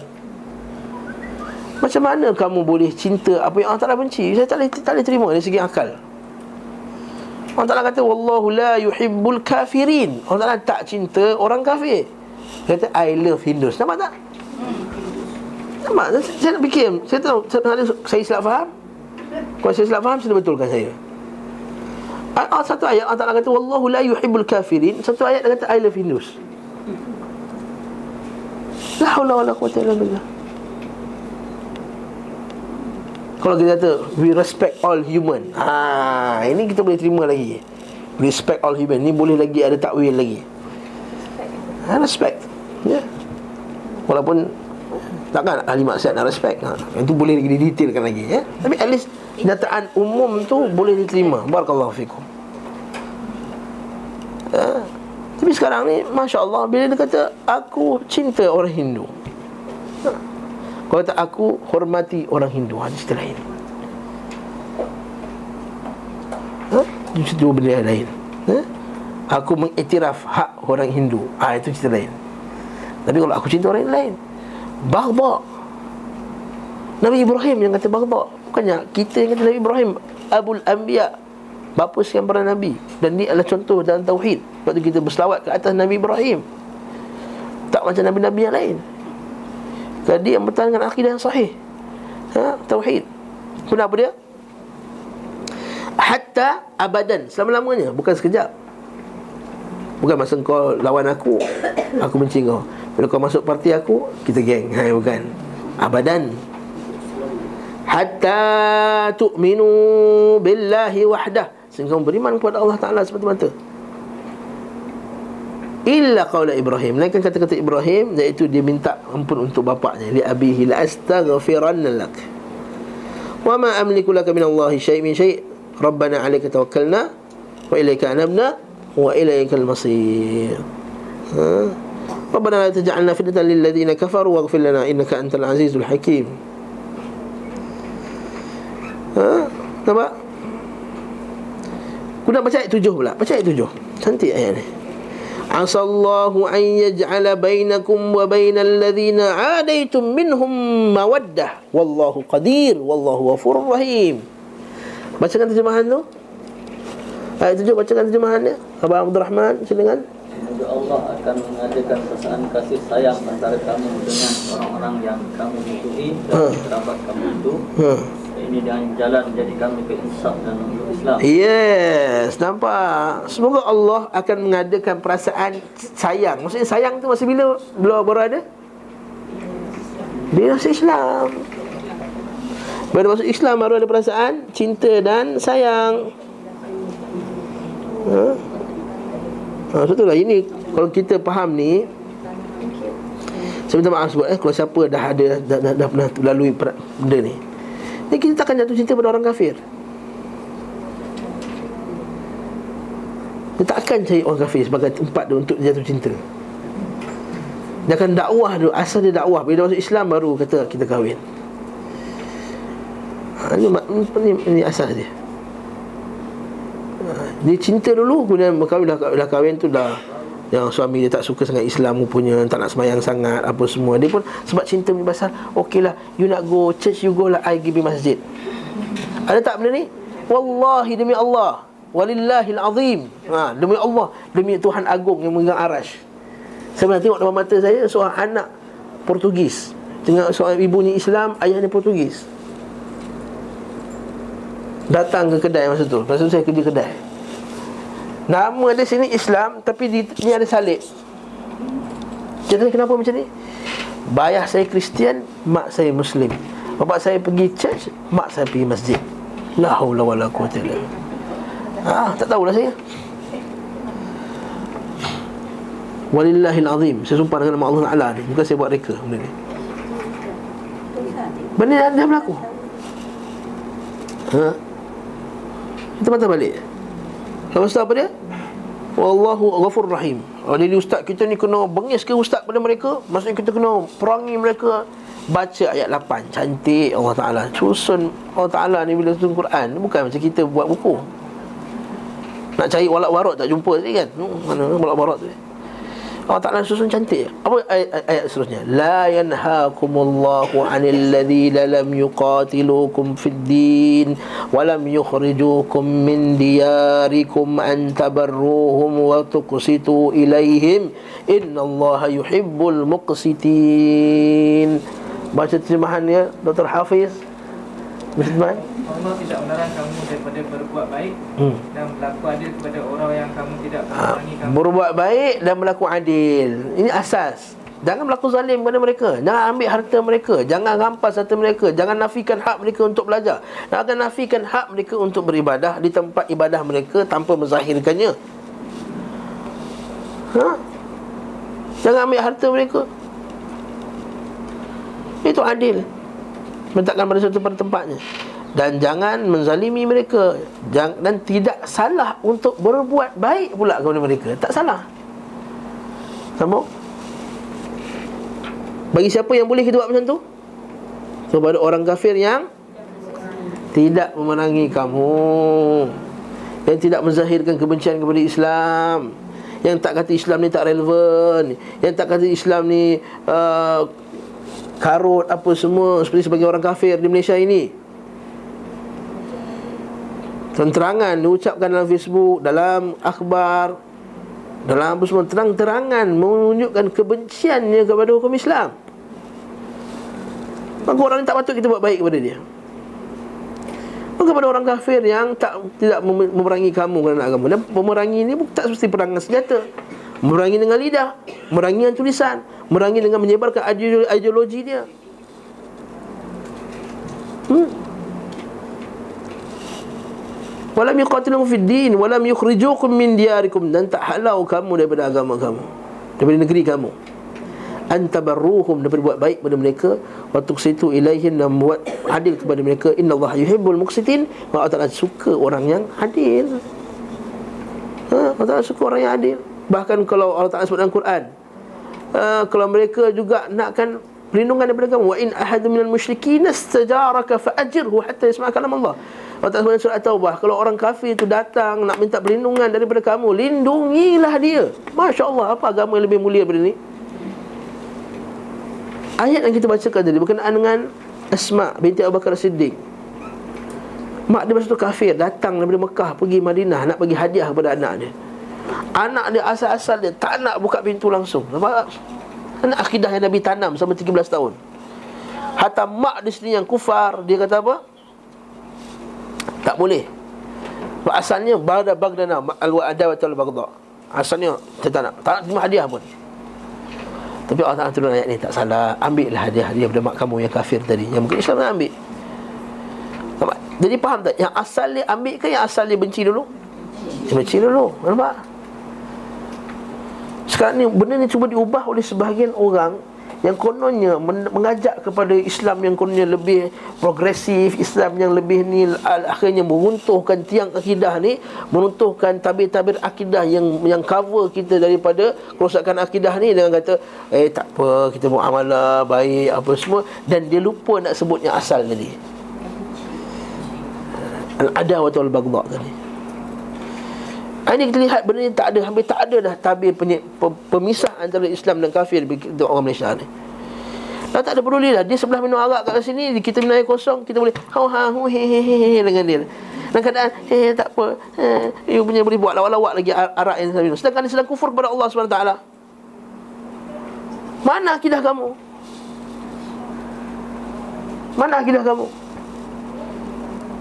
Macam mana kamu boleh cinta apa yang Allah Ta'ala benci? Saya tak boleh terima dari segi akal. Allah Ta'ala kata wallahu la yuhibbul kafirin. Allah Ta'ala tak cinta orang kafir. Dia kata I love Hindus. Nampak tak? Nampak? Saya nak fikir, saya tahu saya silap faham. Kalau saya silap faham, saya betulkan saya. Satu ayat Allah Ta'ala kata wallahu la yuhibbul kafirin. Satu ayat dia kata I love Hindus. La haula wala quwwata illa billah. Kalau kita kata we respect all human, ini kita boleh terima lagi. Respect all human, ni boleh lagi ada takwil lagi. Respect, ya. Walaupun takkan ahli maksiat nak respect, itu boleh lagi didetailkan lagi, ya. Tapi at least kenyataan umum tu boleh diterima. Barakallahu fikum. Tapi sekarang ni Masya Allah, bila dia kata aku cinta orang Hindu, kalau kata aku hormati orang Hindu, ada cerita lain. Itu dua benda lain. Aku mengiktiraf hak orang Hindu, itu cerita lain. Tapi kalau aku cinta orang lain, baghdha. Nabi Ibrahim yang kata baghdha, bukannya kita yang kata Nabi Ibrahim Abul Anbiya, bapa sekian para Nabi. Dan dia adalah contoh dalam Tauhid. Sebab tu kita berselawat ke atas Nabi Ibrahim, tak macam Nabi-Nabi yang lain. Kerana dia yang bertahan dengan akidah yang sahih, Tauhid. Kenapa dia? Hatta abadan, selama-lamanya, bukan sekejap. Bukan masa kau lawan aku benci kau. Bila kau masuk parti aku, kita geng. Bukan. Abadan. Hatta tu'minu billahi wahdah, sehingga kamu beriman kepada Allah Ta'ala semata-mata. illa qaula Ibrahim, melainkan kata-kata Ibrahim, iaitu dia minta ampun untuk bapaknya, li abihi la astaghfiranna lak wa ma amliku laka min Allahi syai' min syai' rabbana 'alaika tawakkalna wa ilaika anabna wa ilaikal masir. Rabbana la taj'alna fitnatan lil ladzina kafaru waghfir lana innaka antal azizul hakim. Nampak? Kuna baca ayat 7 pula. Baca ayat 7. Cantik ayat ni. Asallahu an yaj'ala bainakum wa bainal ladzina 'adaitum minhum mawaddah wallahu qadir wallahu ghafurur rahim. Bacakan terjemahan tu. Ayat 7, bacakan terjemahan dia. Abang Abdul Rahman, silakan. Semoga Allah akan mengadakan perasaan kasih sayang antara kamu dengan orang-orang yang kamu ikuti dan kerabat kamu itu. Ini dengan jalan jadi kamu ke insaf dan menuju Islam. Yes, nampak. Semoga Allah akan mengadakan perasaan sayang. Maksudnya sayang tu masa bila baru ada? Bila masuk Islam. Baru masuk Islam baru ada perasaan cinta dan sayang. Betul lah. Ini kalau kita faham ni, saya minta maaf sebab kalau siapa dah pernah lalui benda ni, kita takkan jatuh cinta pada orang kafir. Dia takkan cari orang kafir sebagai tempat dia untuk jatuh cinta. Dia akan dakwah dulu. Asal dia dakwah, bila masuk Islam baru kata kita kahwin. Ini asas dia. Dia cinta dulu, kemudian dah kahwin tu dah, yang suami dia tak suka sangat Islam punya, tak nak sembahyang sangat, apa semua. Dia pun sebab cinta ni pasal, okey lah, you nak go church, you go lah, I pergi masjid. Ada tak benda ni? Wallahi, demi Allah, walillahil azim, demi Allah, demi Tuhan agung yang memegang arash, saya pernah tengok depan mata saya seorang anak Portugis dengan seorang ibunya Islam, ayahnya Portugis, datang ke kedai masa tu saya kerja kedai. Nama dia sini Islam, tapi ni ada salib. Dia tanya kenapa macam ni? Bayah saya Kristian, mak saya Muslim. Bapak saya pergi church, mak saya pergi masjid. La haula wala quwwata illa billah. Tak tahulah saya. Walillahil azim, saya sumpah dengan nama Allah Taala ni, bukan saya buat reka benda ni. Benda ni dah berlaku. Kita patah balik. Lepas tu apa dia? Wallahu ghafur rahim. Jadi ustaz kita ni kena bengis ke ustaz pada mereka? Maksudnya kita kena perangi mereka. Baca ayat 8, cantik Allah Ta'ala. Susun Allah Ta'ala ni bila susun Quran, bukan macam kita buat buku. Nak cari walak warok tak jumpa tadi kan? Mana walak warok tu? Allah Ta'ala susun cantik. Apa ayat seterusnya? La yanhaakumullahu 'anil ladzina lam yuqatilukum fid din wa lam yukhrijukum min diyarikum an tabarruhum wa tuqsitu ilaihim innallaha yuhibbul muqsitin. Baca terjemahannya Dr. Hafiz. Bismillah. Allah tidak melarang kamu daripada berbuat baik dan berlaku adil kepada orang yang kamu tidak memerangi kamu. Berbuat baik dan berlaku adil. Ini asas. Jangan berlaku zalim kepada mereka. Jangan ambil harta mereka. Jangan rampas harta mereka. Jangan nafikan hak mereka untuk belajar. Jangan nafikan hak mereka untuk beribadah di tempat ibadah mereka tanpa menzahirkannya. Jangan ambil harta mereka. Itu adil. Letakkan pada satu tempatnya. Dan jangan menzalimi mereka. Dan tidak salah untuk berbuat baik pula kepada mereka. Tak salah. Sambung. Bagi siapa yang boleh kita buat macam tu? Kepada orang kafir yang tidak memerangi kamu, yang tidak menzahirkan kebencian kepada Islam, yang tak kata Islam ni tak relevan, yang tak kata Islam ni karut apa semua seperti sebagai orang kafir di Malaysia ini. Terang-terangan diucapkan dalam Facebook, dalam akhbar, dalam apa semua, terang-terangan menunjukkan kebenciannya kepada hukum Islam. Maka orang ni tak patut kita buat baik kepada dia. Maka kepada orang kafir yang tidak memerangi kamu kerana agama. Dan memerangi ni tak mesti perang dengan senjata. Memerangi dengan lidah, memerangi dengan tulisan, memerangi dengan menyebarkan ideologi dia. Walam yuqatilukum fid din walam yukhrijukum min diyarikum, dan tak halau kamu daripada agama kamu, daripada negeri kamu. Antabarruhum, daripada buat baik pada mereka, wa tuqsitu ilaihim, dan buat adil kepada mereka. Innallaha yuhibbul muqsitin, Allah Ta'ala suka orang yang adil. Allah Ta'ala suka orang yang adil. Bahkan kalau Allah Ta'ala sebut dalam Quran, kalau mereka juga nakkan perlindungan daripada kamu, wa in ahadun minal musyrikin istajaraka fa'ajirhu hatta yasma' kalam Allah. Allah Ta'ala sebut surat Taubah, kalau orang kafir itu datang nak minta perlindungan daripada kamu, lindungilah dia. Masya Allah, apa agama yang lebih mulia daripada ni? Ayat yang kita bacakan tadi berkenaan dengan Asma binti Abu Bakar Siddiq. Mak dia masa tu kafir, datang daripada Mekah pergi Madinah nak bagi hadiah kepada anak dia. Anak dia asal-asal dia tak nak buka pintu langsung. Nampak? Anak akidah yang Nabi tanam selama 13 tahun. Hatta mak dia sendiri yang kufar, dia kata apa? Tak boleh. Asalnya Baghdana al-wa'ada wal baghdha. Asalnya dia tak nak terima hadiah pun. Tapi Allah Ta'ala turun ayat ni, tak salah, ambillah hadiah daripada mak kamu yang kafir tadi, yang mungkin Islam nak ambil. Nampak? Jadi faham tak? Yang asal dia ambil ke yang asal dia benci dulu? Dia benci dulu. Nampak? Sekarang ni benda ni cuba diubah oleh sebahagian orang yang kononnya mengajak kepada Islam yang kononnya lebih progresif, Islam yang lebih ni, akhirnya meruntuhkan tiang akidah ni, meruntuhkan tabir-tabir akidah yang cover kita daripada kerosakan akidah ni, dengan kata tak apa, kita muamalah baik apa semua, dan dia lupa nak sebut yang asal tadi, al-adawah wal baghdha tadi. Ini kita lihat benda ni tak ada, hampir tak ada dah tabir pemisah antara Islam dan kafir untuk orang Malaysia ni. Dah tak ada peduli dah. Dia sebelah minum arak kat sini, kita minum air kosong, kita boleh he dengan dia. Dalam keadaan tak apa, you punya boleh buat lawak-lawak lagi arak yang saya minum, sedangkan dia sedang kufur kepada Allah SWT. Mana akidah kamu? Mana akidah kamu?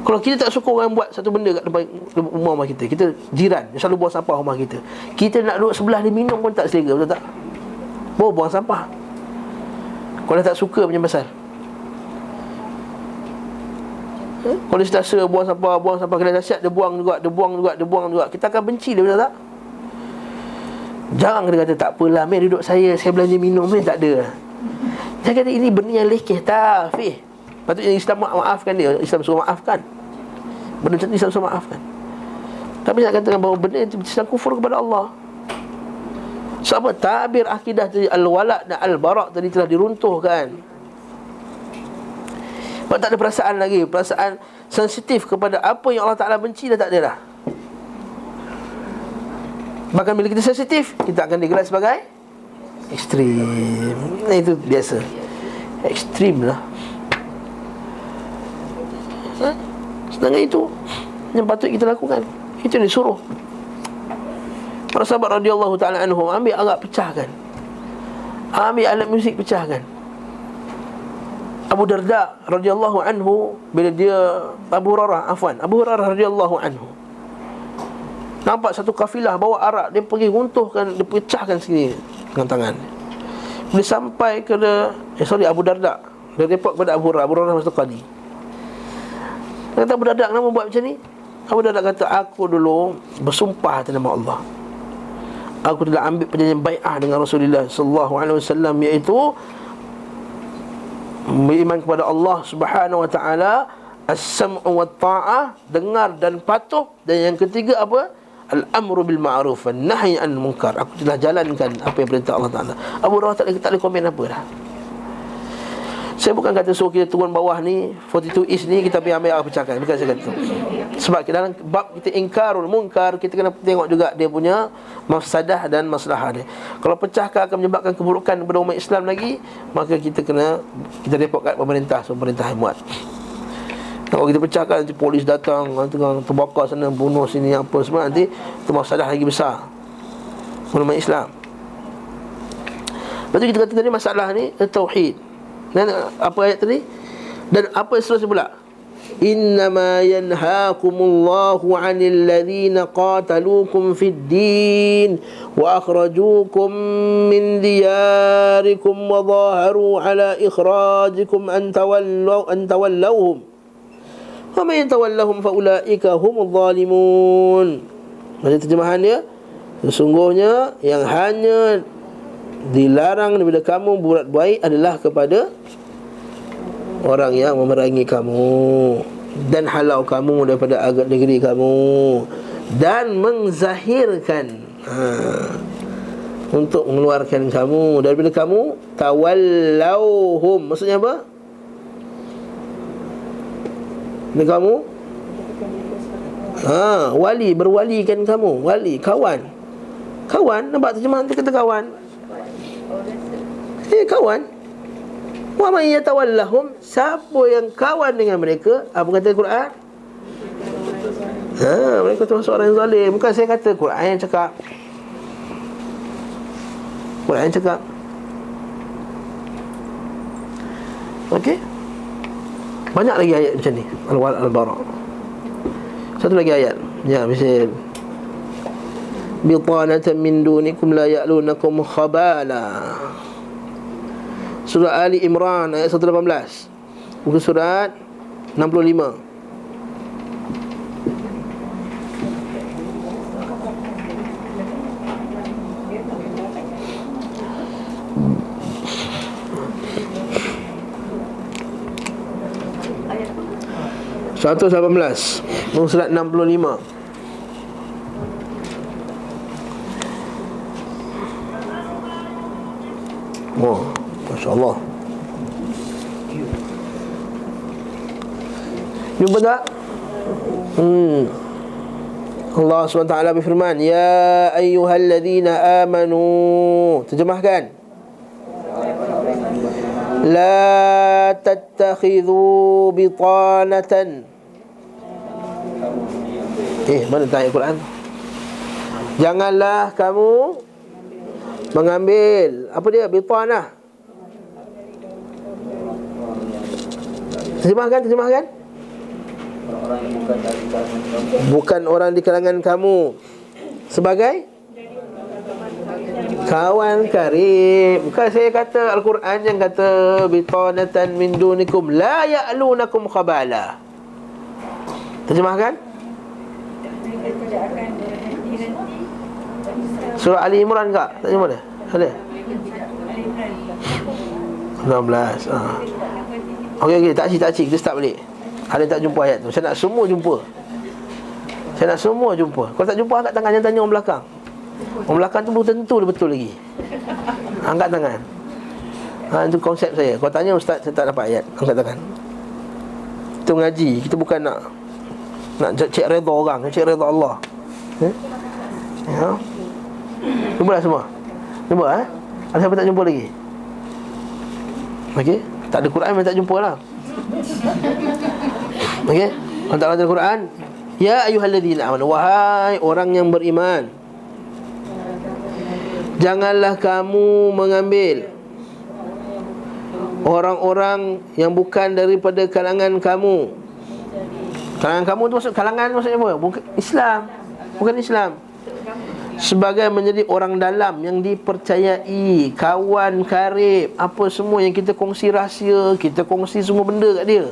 Kalau kita tak suka orang buat satu benda kat depan rumah kita, kita jiran yang selalu buang sampah rumah kita, kita nak duduk sebelah dia minum pun tak selera, betul tak? Buang sampah. Kalau tak suka punya pasal, kalau dia rasa buang sampah kena dahsyat, dia buang juga, kita akan benci dia, betul tak? Jangan dia kata tak apalah, mari duduk saya belanja minum ni, tak ada. Dia kata ini benda yang lekeh, tafih. Patutnya Islam maafkan dia, Islam suruh maafkan. Benda macam ni Islam suruh maafkan. Tapi nak katakan bahawa benda itu Islam kufur kepada Allah. Sebab tabir akidah tadi, al-wala' dan al-bara' tadi telah diruntuhkan. Sebab tak ada perasaan lagi, perasaan sensitif kepada apa yang Allah Ta'ala benci dah tak ada dah. Bahkan bila kita sensitif, kita akan digelar sebagai ekstrim. Itu biasa, ekstrim lah. Sedangkan itu yang patut kita lakukan, itu yang disuruh. Para sahabat radhiyallahu ta'ala anhum ambil arak pecahkan, ambil alat muzik pecahkan. Abu Darda radhiyallahu anhu, bila dia Abu Hurairah radhiyallahu anhu nampak satu kafilah bawa arak, dia pergi runtuhkan, dia pecahkan sini dengan tangan. Bila sampai ke Abu Darda, dia report kepada Abu Hurairah masa qadi. Kata Abu Darda, kenapa buat macam ni? Abu Darda kata, aku dulu bersumpah atas nama Allah, aku telah ambil perjanjian bai'ah dengan Rasulullah sallallahu alaihi wasallam, iaitu beriman kepada Allah Subhanahu wa taala, as-sam'u wat ta'ah, dengar dan patuh, dan yang ketiga apa? Al-amru bil ma'ruf wan nahyi 'anil munkar. Aku telah jalankan apa yang perintah Allah Taala. Abu Hurairah tak boleh komen apa dah. Saya bukan kata suruh kita turun bawah ni 42 East ni kita pergi ambil pecahkan, bukan saya kata. Sebab dalam bab kita ingkarul munkar, kita kena tengok juga dia punya mafsadah dan maslahah dia. Kalau pecahkan akan menyebabkan keburukan kepada umat Islam lagi, maka kita report kat pemerintah, so pemerintah yang buat. Kalau kita pecahkan, nanti polis datang, tengah terbakar sana, bunuh sini, apa semua, nanti itu mafsadah lagi besar umat Islam. Lepas tu kita kata tadi masalah ni tauhid. Dan apa ayat tadi? Dan apa seterusnya pula? Innama yanhaakumullahu 'anil ladzina qataluukum fid din wa akhrajuukum min diyarikum wa dhaharu 'ala ikhrajikum an tawallawhum Wa may yatawallahum fa ulaika humudz zalimun. Maksud terjemahan dia, sesungguhnya yang hanya dilarang daripada kamu berbuat baik adalah kepada orang yang memerangi kamu dan halau kamu daripada agama negeri kamu dan menzahirkan untuk mengeluarkan kamu daripada kamu. Tawallauhum, maksudnya apa? Ini kamu wali, berwalikan kamu. Wali, kawan. Kawan, nampak terjemahan tu kata kawan. Kawan. Wa may yatawallahum, siapa yang kawan dengan mereka, apa kata Quran? Mereka termasuk orang yang zalim. Bukan saya kata, Quran yang cakap. Quran yang cakap. Okey. Banyak lagi ayat macam ni, Al-Wal Al-Bara. Satu lagi ayat. Ya, misal bitanatan min dunikum la ya'lunakum khabala. Surah Ali Imran ayat 118. Buku surat 65. Surat 18, buku surat 65. Oh, Masya Allah. Jumpa tak? Allah SWT berfirman, ya ayyuhalladzina amanu. Terjemahkan. La tattakhidhu bitanatan. Mana tak ayat Quran? Janganlah kamu mengambil, apa dia? Bitanah. Terjemahkan. Bukan orang di kalangan kamu sebagai kawan karib. Bukan saya kata, Al-Quran yang kata bitanatan min dunikum la ya'lunakum khabala. Terjemahkan. Surah Ali Imran tak? Tak jumpa dah? Ada? 16. Okey, tak cik. Kita start balik. Ada tak jumpa ayat tu? Saya nak semua jumpa. Kalau tak jumpa, angkat tangan. Jangan tanya orang belakang. Orang belakang tu belum tentu betul lagi. Angkat tangan. Itu konsep saya. Kalau tanya ustaz, saya tak dapat ayat, angkat tangan. Kita mengaji. Kita bukan nak cek redha orang, cek redha Allah. Ya. Jumpa dah semua? Jumpa Ada siapa tak jumpa lagi? Okey. Tak ada Quran memang tak jumpa lah. Okey. Allah Ta'ala dalam Quran, ya ayyuhalladzina amanu, wahai orang yang beriman, janganlah kamu mengambil orang-orang yang bukan daripada kalangan kamu. Kalangan kamu tu maksud, kalangan maksudnya apa? Bukan Islam. Sebagai menjadi orang dalam yang dipercayai, kawan karib, apa semua yang kita kongsi rahsia, kita kongsi semua benda kat dia.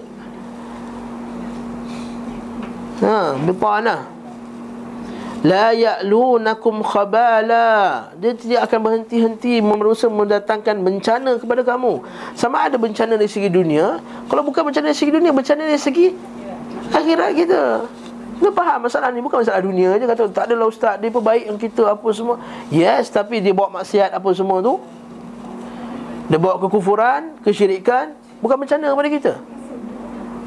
Bitanah. La ya'lunakum khabala. Dia tidak akan berhenti-henti mendatangkan bencana kepada kamu. Sama ada bencana dari segi dunia. Kalau bukan bencana dari segi dunia, bencana dari segi akhirat kita. Dia faham masalah ni, bukan masalah dunia je. Kata tak adalah ustaz, dia perbaik yang kita apa semua. Yes, tapi dia bawa maksiat apa semua tu, dia bawa kekufuran, kesyirikan, bukan bencana kepada kita,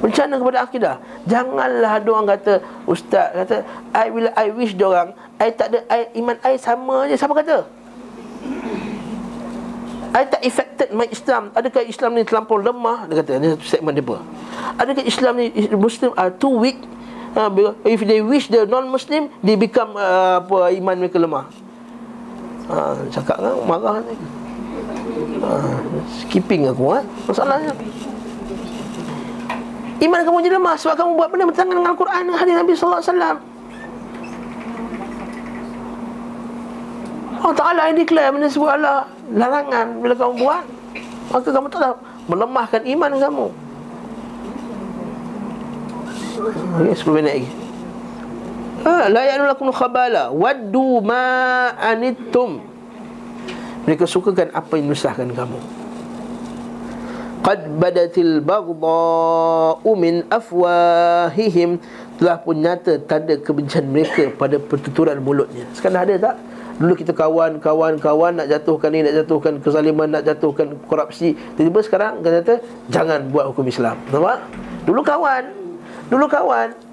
bencana kepada akidah. Janganlah ada orang kata, ustaz kata I wish diorang, I tak ada, iman I sama je. Siapa kata? I tak affected my Islam. Adakah Islam ni terlampau lemah? Dia kata, ni satu segmen dia apa? Adakah Islam ni, Muslim are too weak? If they wish the non-Muslim, they become iman mereka lemah. Cakap kan, marah ni. Skipping aku masalahnya. Iman kamu jadi lemah sebab kamu buat benda bertentangan dengan Al-Quran dan hadis Nabi sallallahu alaihi wasallam. Allah Ta'ala yang declare benda sebut Allah larangan. Bila kamu buat, maka kamu telah melemahkan iman kamu. Okay, 10 minit lagi. La ya'lakum khabala waddu ma anittum. Mereka sukakan apa yang menyusahkan kamu. Qad badatil baghdha'u min afwahihim. Telah pun nyata tanda kebencian mereka pada pertuturan mulutnya. Sekarang ada tak? Dulu kita kawan, nak jatuhkan ni, nak jatuhkan kezaliman, nak jatuhkan korupsi. Tiba-tiba sekarang kata jangan buat hukum Islam. Nampak? Dulu kawan.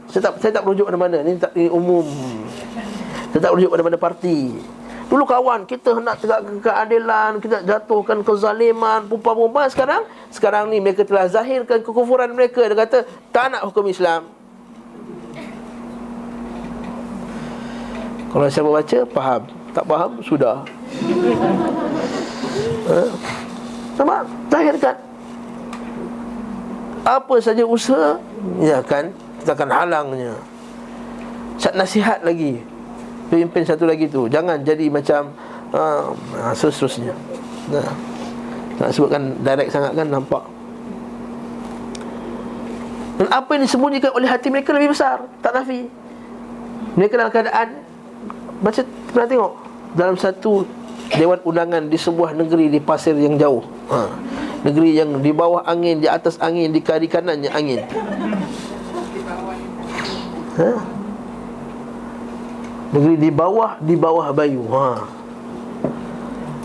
Saya tak merujuk mana-mana. Ni umum. Saya tak merujuk mana-mana parti. Dulu kawan, kita nak tegakkan keadilan, kita jatuhkan kezaliman, perempuan-perempuan. Sekarang ni mereka telah zahirkan kekufuran mereka. Dia kata tak nak hukum Islam. Kalau siapa baca, faham. Tak faham, sudah. Nampak? Zahirkan. Apa saja usaha, ya kan, kita akan halangnya. Nasihat lagi, pimpin satu lagi tu, jangan jadi macam seterusnya. Nak sebutkan direct sangat kan, nampak. Dan apa yang disembunyikan oleh hati mereka lebih besar. Tak nafi. Mereka dalam keadaan, baca, pernah tengok dalam satu dewan undangan di sebuah negeri di pasir yang jauh, negeri yang di bawah angin, di atas angin, di kiri kanannya angin. Negeri di bawah bayu.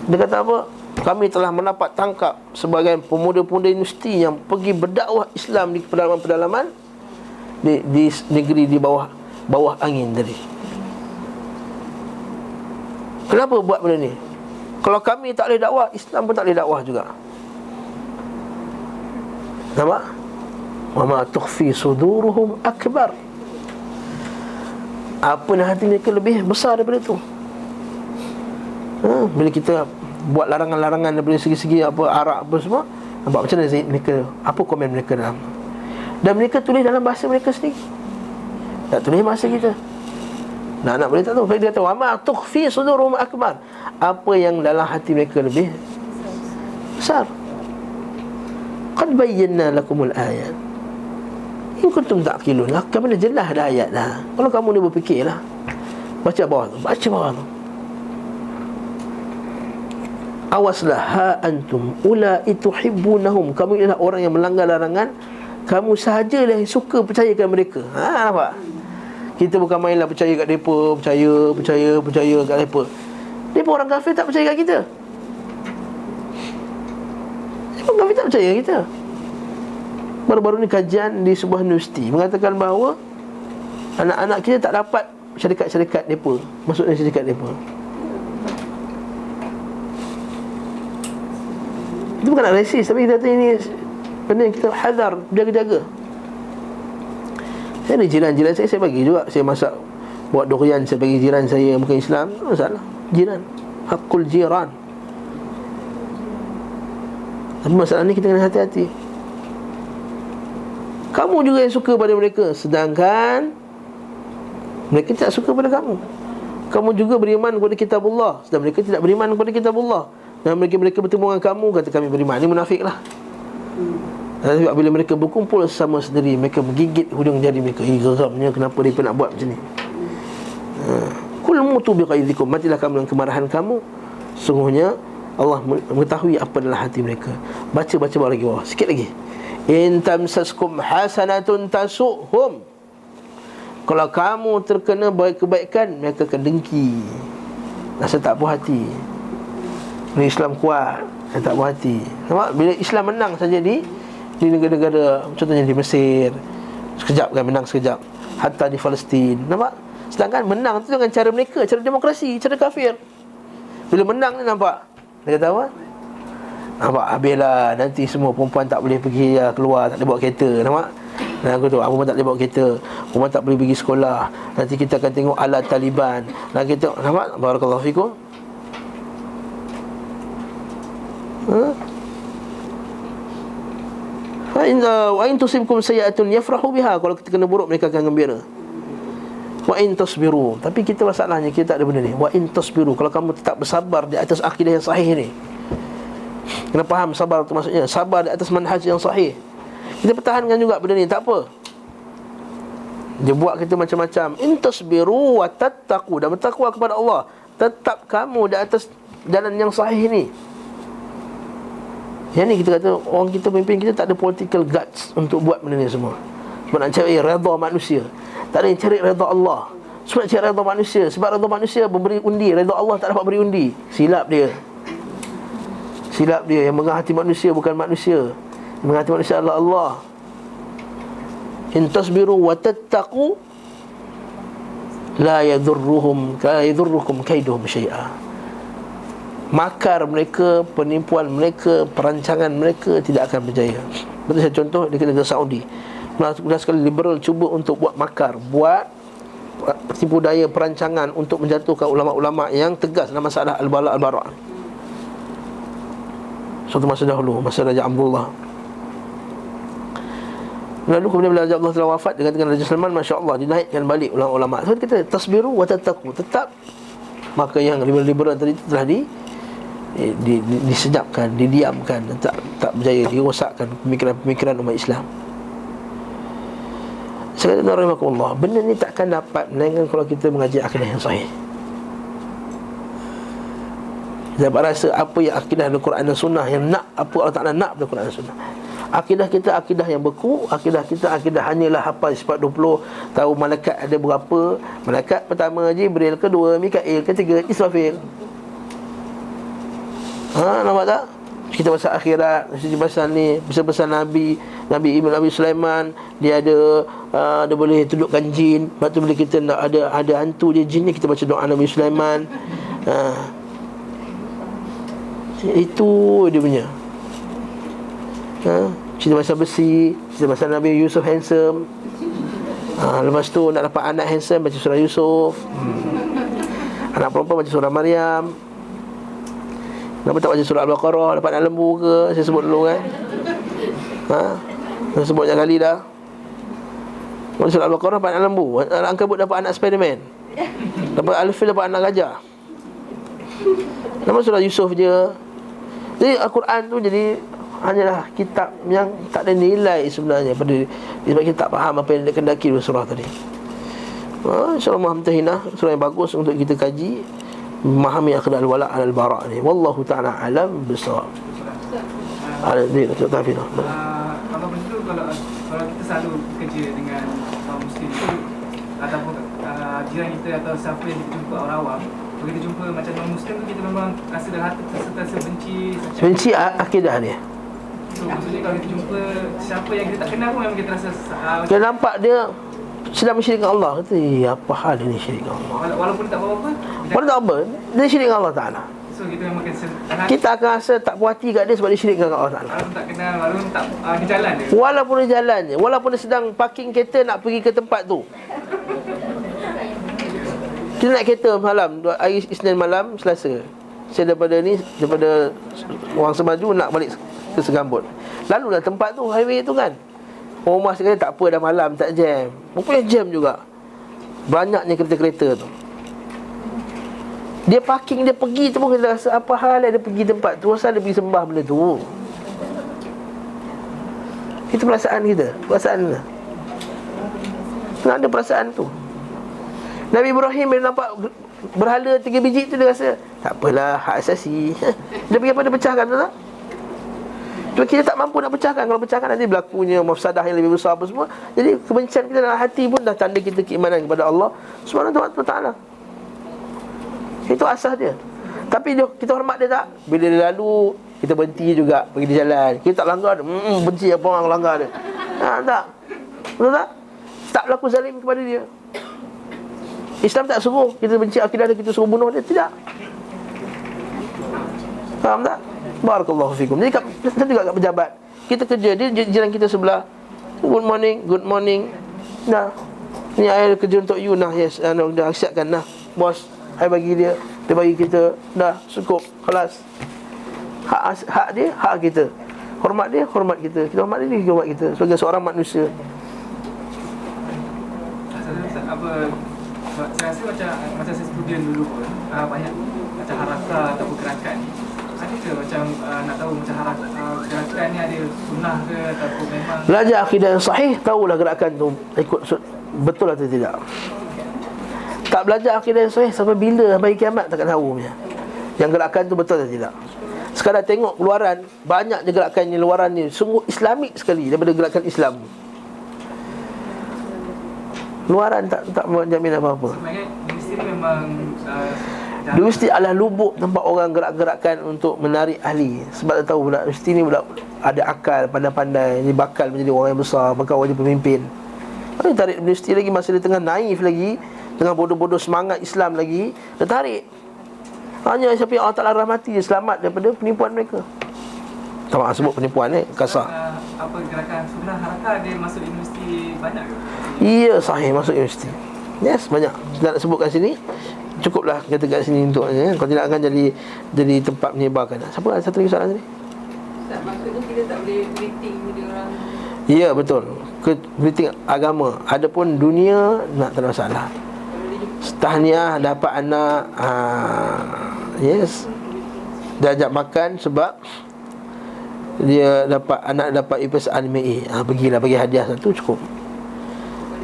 Dia kata apa? Kami telah mendapat tangkap sebagai pemuda-pemuda universiti yang pergi berdakwah Islam di pedalaman-pedalaman di negeri di bawah angin tadi. Kenapa buat benda ni? Kalau kami tak boleh dakwah, Islam pun tak boleh dakwah juga. Nampak? Wa ma tukhfi suduruhum akbar. Apa yang hati mereka lebih besar daripada itu. Bila kita buat larangan-larangan daripada segi-segi apa arak apa semua, nampak macam mana mereka, apa komen mereka dalam. Dan mereka tulis dalam bahasa mereka sendiri. Tak tulis bahasa kita. Nak boleh tak tahu. Dia kata wa ma tukhfi suduruhum akbar. Apa yang dalam hati mereka lebih besar. Qad bayyana lakumul ayat. In kuntum ta'qilun. Kami dah jelas dah ayat dah. Kalau kamu ni berfikirlah. Baca bawah tu. Awaslah ha antum ulai tuhibbunahum. Kamu ialah orang yang melanggar larangan. Kamu sahajalah yang suka percayakan mereka. Nampak? Kita bukan mainlah percaya kat mereka, percaya kat mereka. Mereka orang kafir tak percaya kat kita. Orang kafir tak percaya kat kita. Baru-baru ni kajian di sebuah universiti mengatakan bahawa anak-anak kita tak dapat syarikat-syarikat mereka, maksudnya syarikat mereka. Itu bukan nak resis, tapi kita kata ini benda yang kita hadar, jaga-jaga. Saya ni jiran-jiran saya bagi juga. Saya masak, buat durian, saya bagi jiran saya bukan Islam. Tak masalah. Jiran, hakul jiran. Tapi masalah ni kita kena hati-hati. Kamu juga yang suka pada mereka, sedangkan mereka tak suka pada kamu. Kamu juga beriman kepada kitabullah, sedangkan mereka tidak beriman kepada kitabullah. Dan mereka bertemu dengan kamu, kata kami beriman. Ini munafik lah. Tapi bila mereka berkumpul sama sendiri, mereka menggigit hujung jari mereka. Geramnya, kenapa mereka nak buat macam ni? Kul mutu biqaidikum. Matilah kamu dengan kemarahan kamu. Sungguhnya Allah mengetahui apa dalam hati mereka. Baca bawah lagi, bawah sikit lagi. In tamsaskum hasanatun tasuhum. Kalau kamu terkena kebaikan, mereka akan dengki, rasa tak puas hati. Bila Islam kuat, tak puas hati. Nampak? Bila Islam menang saja di negara-negara, contohnya di Mesir, sekejap kan menang sekejap, hatta di Palestin. Nampak? Sedangkan menang tu dengan cara mereka, cara demokrasi, cara kafir. Bila menang ni nampak, dia kata apa? Nampak, habislah, nanti semua perempuan tak boleh pergi keluar, tak boleh bawa kereta. Nampak? Dan aku tu, perempuan tak boleh bawa kereta, perempuan tak boleh pergi sekolah. Nanti kita akan tengok ala Taliban. Dan kita, nampak? Barakallahu fikum. Wa in tusibkum sayi'atun yafrahu biha. Kalau kita kena buruk, mereka akan gembira. Wa in tasbiru. Tapi kita masalahnya, kita tak ada benda ni. Wa in tasbiru. Kalau kamu tetap bersabar di atas akidah yang sahih ni. Kena faham sabar itu maksudnya sabar di atas manhaj yang sahih. Kita pertahankan juga benda ni, tak apa. Dia buat kita macam-macam. In tasbiru wa tattaqu, dan bertakwa kepada Allah, tetap kamu di atas jalan yang sahih ni. Yang ni kita kata orang kita, pemimpin kita tak ada political guts untuk buat benda ni semua. Sebab nak cari redha manusia. Tak ada yang cari redha Allah. Sebab nak cari redha manusia. Sebab redha manusia memberi undi, redha Allah tak dapat beri undi. Silap dia. Silap dia. Yang menghati manusia bukan manusia. Yang menghati manusia adalah Allah. In tasbiru wa tattaqu la yadurrukum kaiduhum syai'a. Makar mereka, penipuan mereka, perancangan mereka tidak akan berjaya. Betul saya contoh di negara Saudi. Mudah sekali liberal cuba untuk buat makar, buat tipu daya, perancangan untuk menjatuhkan ulama-ulama yang tegas dalam masalah al-bala al-bara'. Suatu masa dahulu, masa Raja Abdullah. Lalu kemudian bila Raja Abdullah telah wafat, dengan Raja Salman, masya-Allah, dinaikkan balik ulama-ulama. So kita tasbiru wa tattaqu, tetap. Maka yang liberal tadi telah disenyapkan, didiamkan, tak berjaya, dirosakkan pemikiran umat Islam. Saya kata, rahimahullah, benda ni takkan dapat melainkan kalau kita mengaji akidah yang sahih. Dapat rasa apa yang akidah Al-Quran dan Sunnah, yang nak apa Allah Ta'ala nak pada Quran dan Sunnah. Akidah kita akidah yang beku. Akidah kita akidah hanyalah hafal sifat 20, tahu malaikat ada berapa. Malaikat pertama Jibril, kedua Mikail, ketiga Israfil. Nampak tak? Kita pasal akhirat, kita pasal ni, pasal Nabi Ibn Abi Sulaiman, dia dia boleh tundukkan jin. Lepas tu bila kita nak ada hantu dia jin ni, kita baca doa Nabi Sulaiman. Itu dia punya. Cerita pasal besi, cerita pasal Nabi Yusuf handsome. Lepas tu nak dapat anak handsome, baca surah Yusuf. Anak perempuan baca surah Maryam. Kenapa tak baca surah Al-Baqarah, dapat anak lembu ke? Saya sebut dulu kan. Saya sebut banyak kali dah. Baca surah Al-Baqarah dapat anak lembu, Al-Ankabut dapat anak Spiderman, dapat Al-Fil dapat anak gajah. Nama surah Yusuf je. Jadi Al-Quran tu jadi hanyalah kitab yang tak ada nilai sebenarnya sebab kita tak faham apa yang dikendaki dalam surah tadi. InsyaAllah Muhamtahinah, surah yang bagus untuk kita kaji, memahami akidah al-wala' al-bara' ni. Wallahu ta'ala alam bisawab. Ada ni Datuk Tafina. Kalau begitu, kalau kita selalu kerja dengan kaum muslim itu, ataupun jiran kita atau siapa yang kita jumpa orang awam, kalau kita jumpa macam non-muslim tu, kita memang rasa dalam hati serta benci akidah dia. So maksudnya kalau kita jumpa siapa yang kita tak kenal pun, memang kita rasa kita nampak dia sedang mensyirikkan Allah. Kata, apa hal dia ni syirik dengan Allah? Walaupun tak apa-apa, walaupun tak apa, dia syirik dengan Allah Ta'ala. so kita memang kita akan rasa tak puas hati kat dia sebab dia syirik dengan Allah Ta'ala. walaupun tak kenal, walaupun tak di jalan dia, Walaupun di jalan je, walaupun dia sedang parking kereta nak pergi ke tempat tu. Kita naik kereta malam, hari Isnin malam, Selasa. Saya daripada Wang Semaju nak balik ke Segambut. Lalulah tempat tu, highway tu kan. Rumah saya kata tak apa, dah malam, tak jam. Rupanya jam juga. Banyaknya kereta-kereta tu. Dia parking, dia pergi tu pun kita rasa apa hal dia pergi tempat tu, asal dia pergi sembah benda tu. Itu perasaan kita. Perasaan kita. Tak ada perasaan tu. Nabi Ibrahim bila nampak berhala 3 biji tu, dia rasa tak apalah, hak asasi. Dia pergi apa, dia pecahkan tu tak? Cuma kita tak mampu nak pecahkan. Kalau pecahkan nanti berlakunya mafsadah yang lebih besar apa semua. Jadi kebencian kita dalam hati pun dah tanda kita keimanan kepada Allah Subhanahu wa ta'ala. Itu asas dia. Tapi kita hormat dia tak? Bila dia lalu, kita berhenti juga, pergi di jalan. Kita tak langgar dia. Benci apa orang langgar dia. Tak. Betul tak? Tak berlaku zalim kepada dia. Islam tak suruh kita benci akidah dia, kita suruh bunuh dia. Tidak. Faham tak? Barakallahu fikum. Jadi kita juga kat pejabat, kita kerja, dia jiran kita sebelah, good morning. Nah, ni I kerja untuk you. Nah, yes, dah siapkan. Nah, bos, I bagi dia bagi kita. Dah, cukup, kelas. Hak dia, hak kita. Hormat dia, hormat kita. Kita hormat dia, hormat kita. Sebagai seorang manusia. Saya rasa macam saya student dulu pun, banyak macam harakat atau gerakan ni, ada ke macam nak tahu macam gerakan ni ada sunnah ke ataupun memang belajar akidah yang sahih, tahulah gerakan tu ikut betul atau tidak. Tak belajar akidah yang sahih sampai bila bagi kiamat takkan tahu punya. Yang gerakan tu betul atau tidak. Sekadar tengok keluaran, banyak je gerakan ni, luaran ni sungguh islamik sekali daripada gerakan Islam. Luaran tak menjamin apa-apa. Sebenarnya universiti ni memang Universiti adalah lubuk tempat orang gerak-gerakkan untuk menarik ahli. Sebab dia tahu budak universiti ni budak ada akal, pandai-pandai, dia bakal menjadi orang yang besar, bakal jadi pemimpin. Dia tarik universiti lagi masa dia tengah naif lagi, tengah bodoh-bodoh semangat Islam lagi, dia tarik. Hanya siapa yang Allah Ta'ala rahmati dia selamat daripada penipuan mereka. Tak maaf sebut penipuan kasar. apa gerakan sunnah harakah dia masuk universiti banyak ke? Ya, sahih masuk universiti. Yes, banyak. Tidak nak sebutkan sini. Cukuplah kata kat sini untuk kalau tidak akan jadi tempat menyebarkan. Siapa ada satu lagi soalan tadi? Tak, maksudnya kita tak boleh greeting dia orang. Ya, betul. Kritik agama. Adapun dunia nak tak ada masalah. Tahniah dapat anak, yes, dia ajak makan sebab dia dapat anak dapat IPS anime A. Pergilah bagi hadiah satu cukup.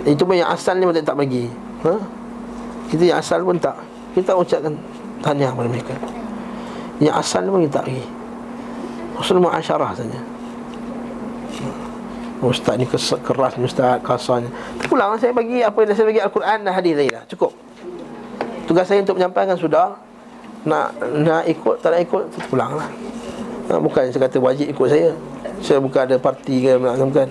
Itu pun yang asal ni pun tak bagi. Kita yang asal pun tak. Kita ucapkan tahniah kepada mereka. Yang asal pun kita tak bagi. Usul muasyarah saja. Ustaz ni keras ni, ustaz kasarnya. Pulang saya bagi apa yang saya bagi Al-Quran dan hadis lain lah. Cukup. Tugas saya untuk menyampaikan sudah. Nak ikut, tak nak ikut, pulang lah. Bukan saya kata wajib ikut saya. Saya bukan ada parti ke, bukan.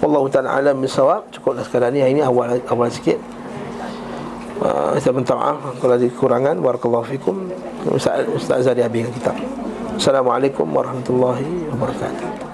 Wallahu ta'ala alam bisawab. Cukuplah sekadar ni. Ini awal sikit. Saya minta maaf kalau ada kekurangan. Barakallahu fikum. Ustaz Azhari habiskan kitab. Assalamualaikum warahmatullahi wabarakatuh.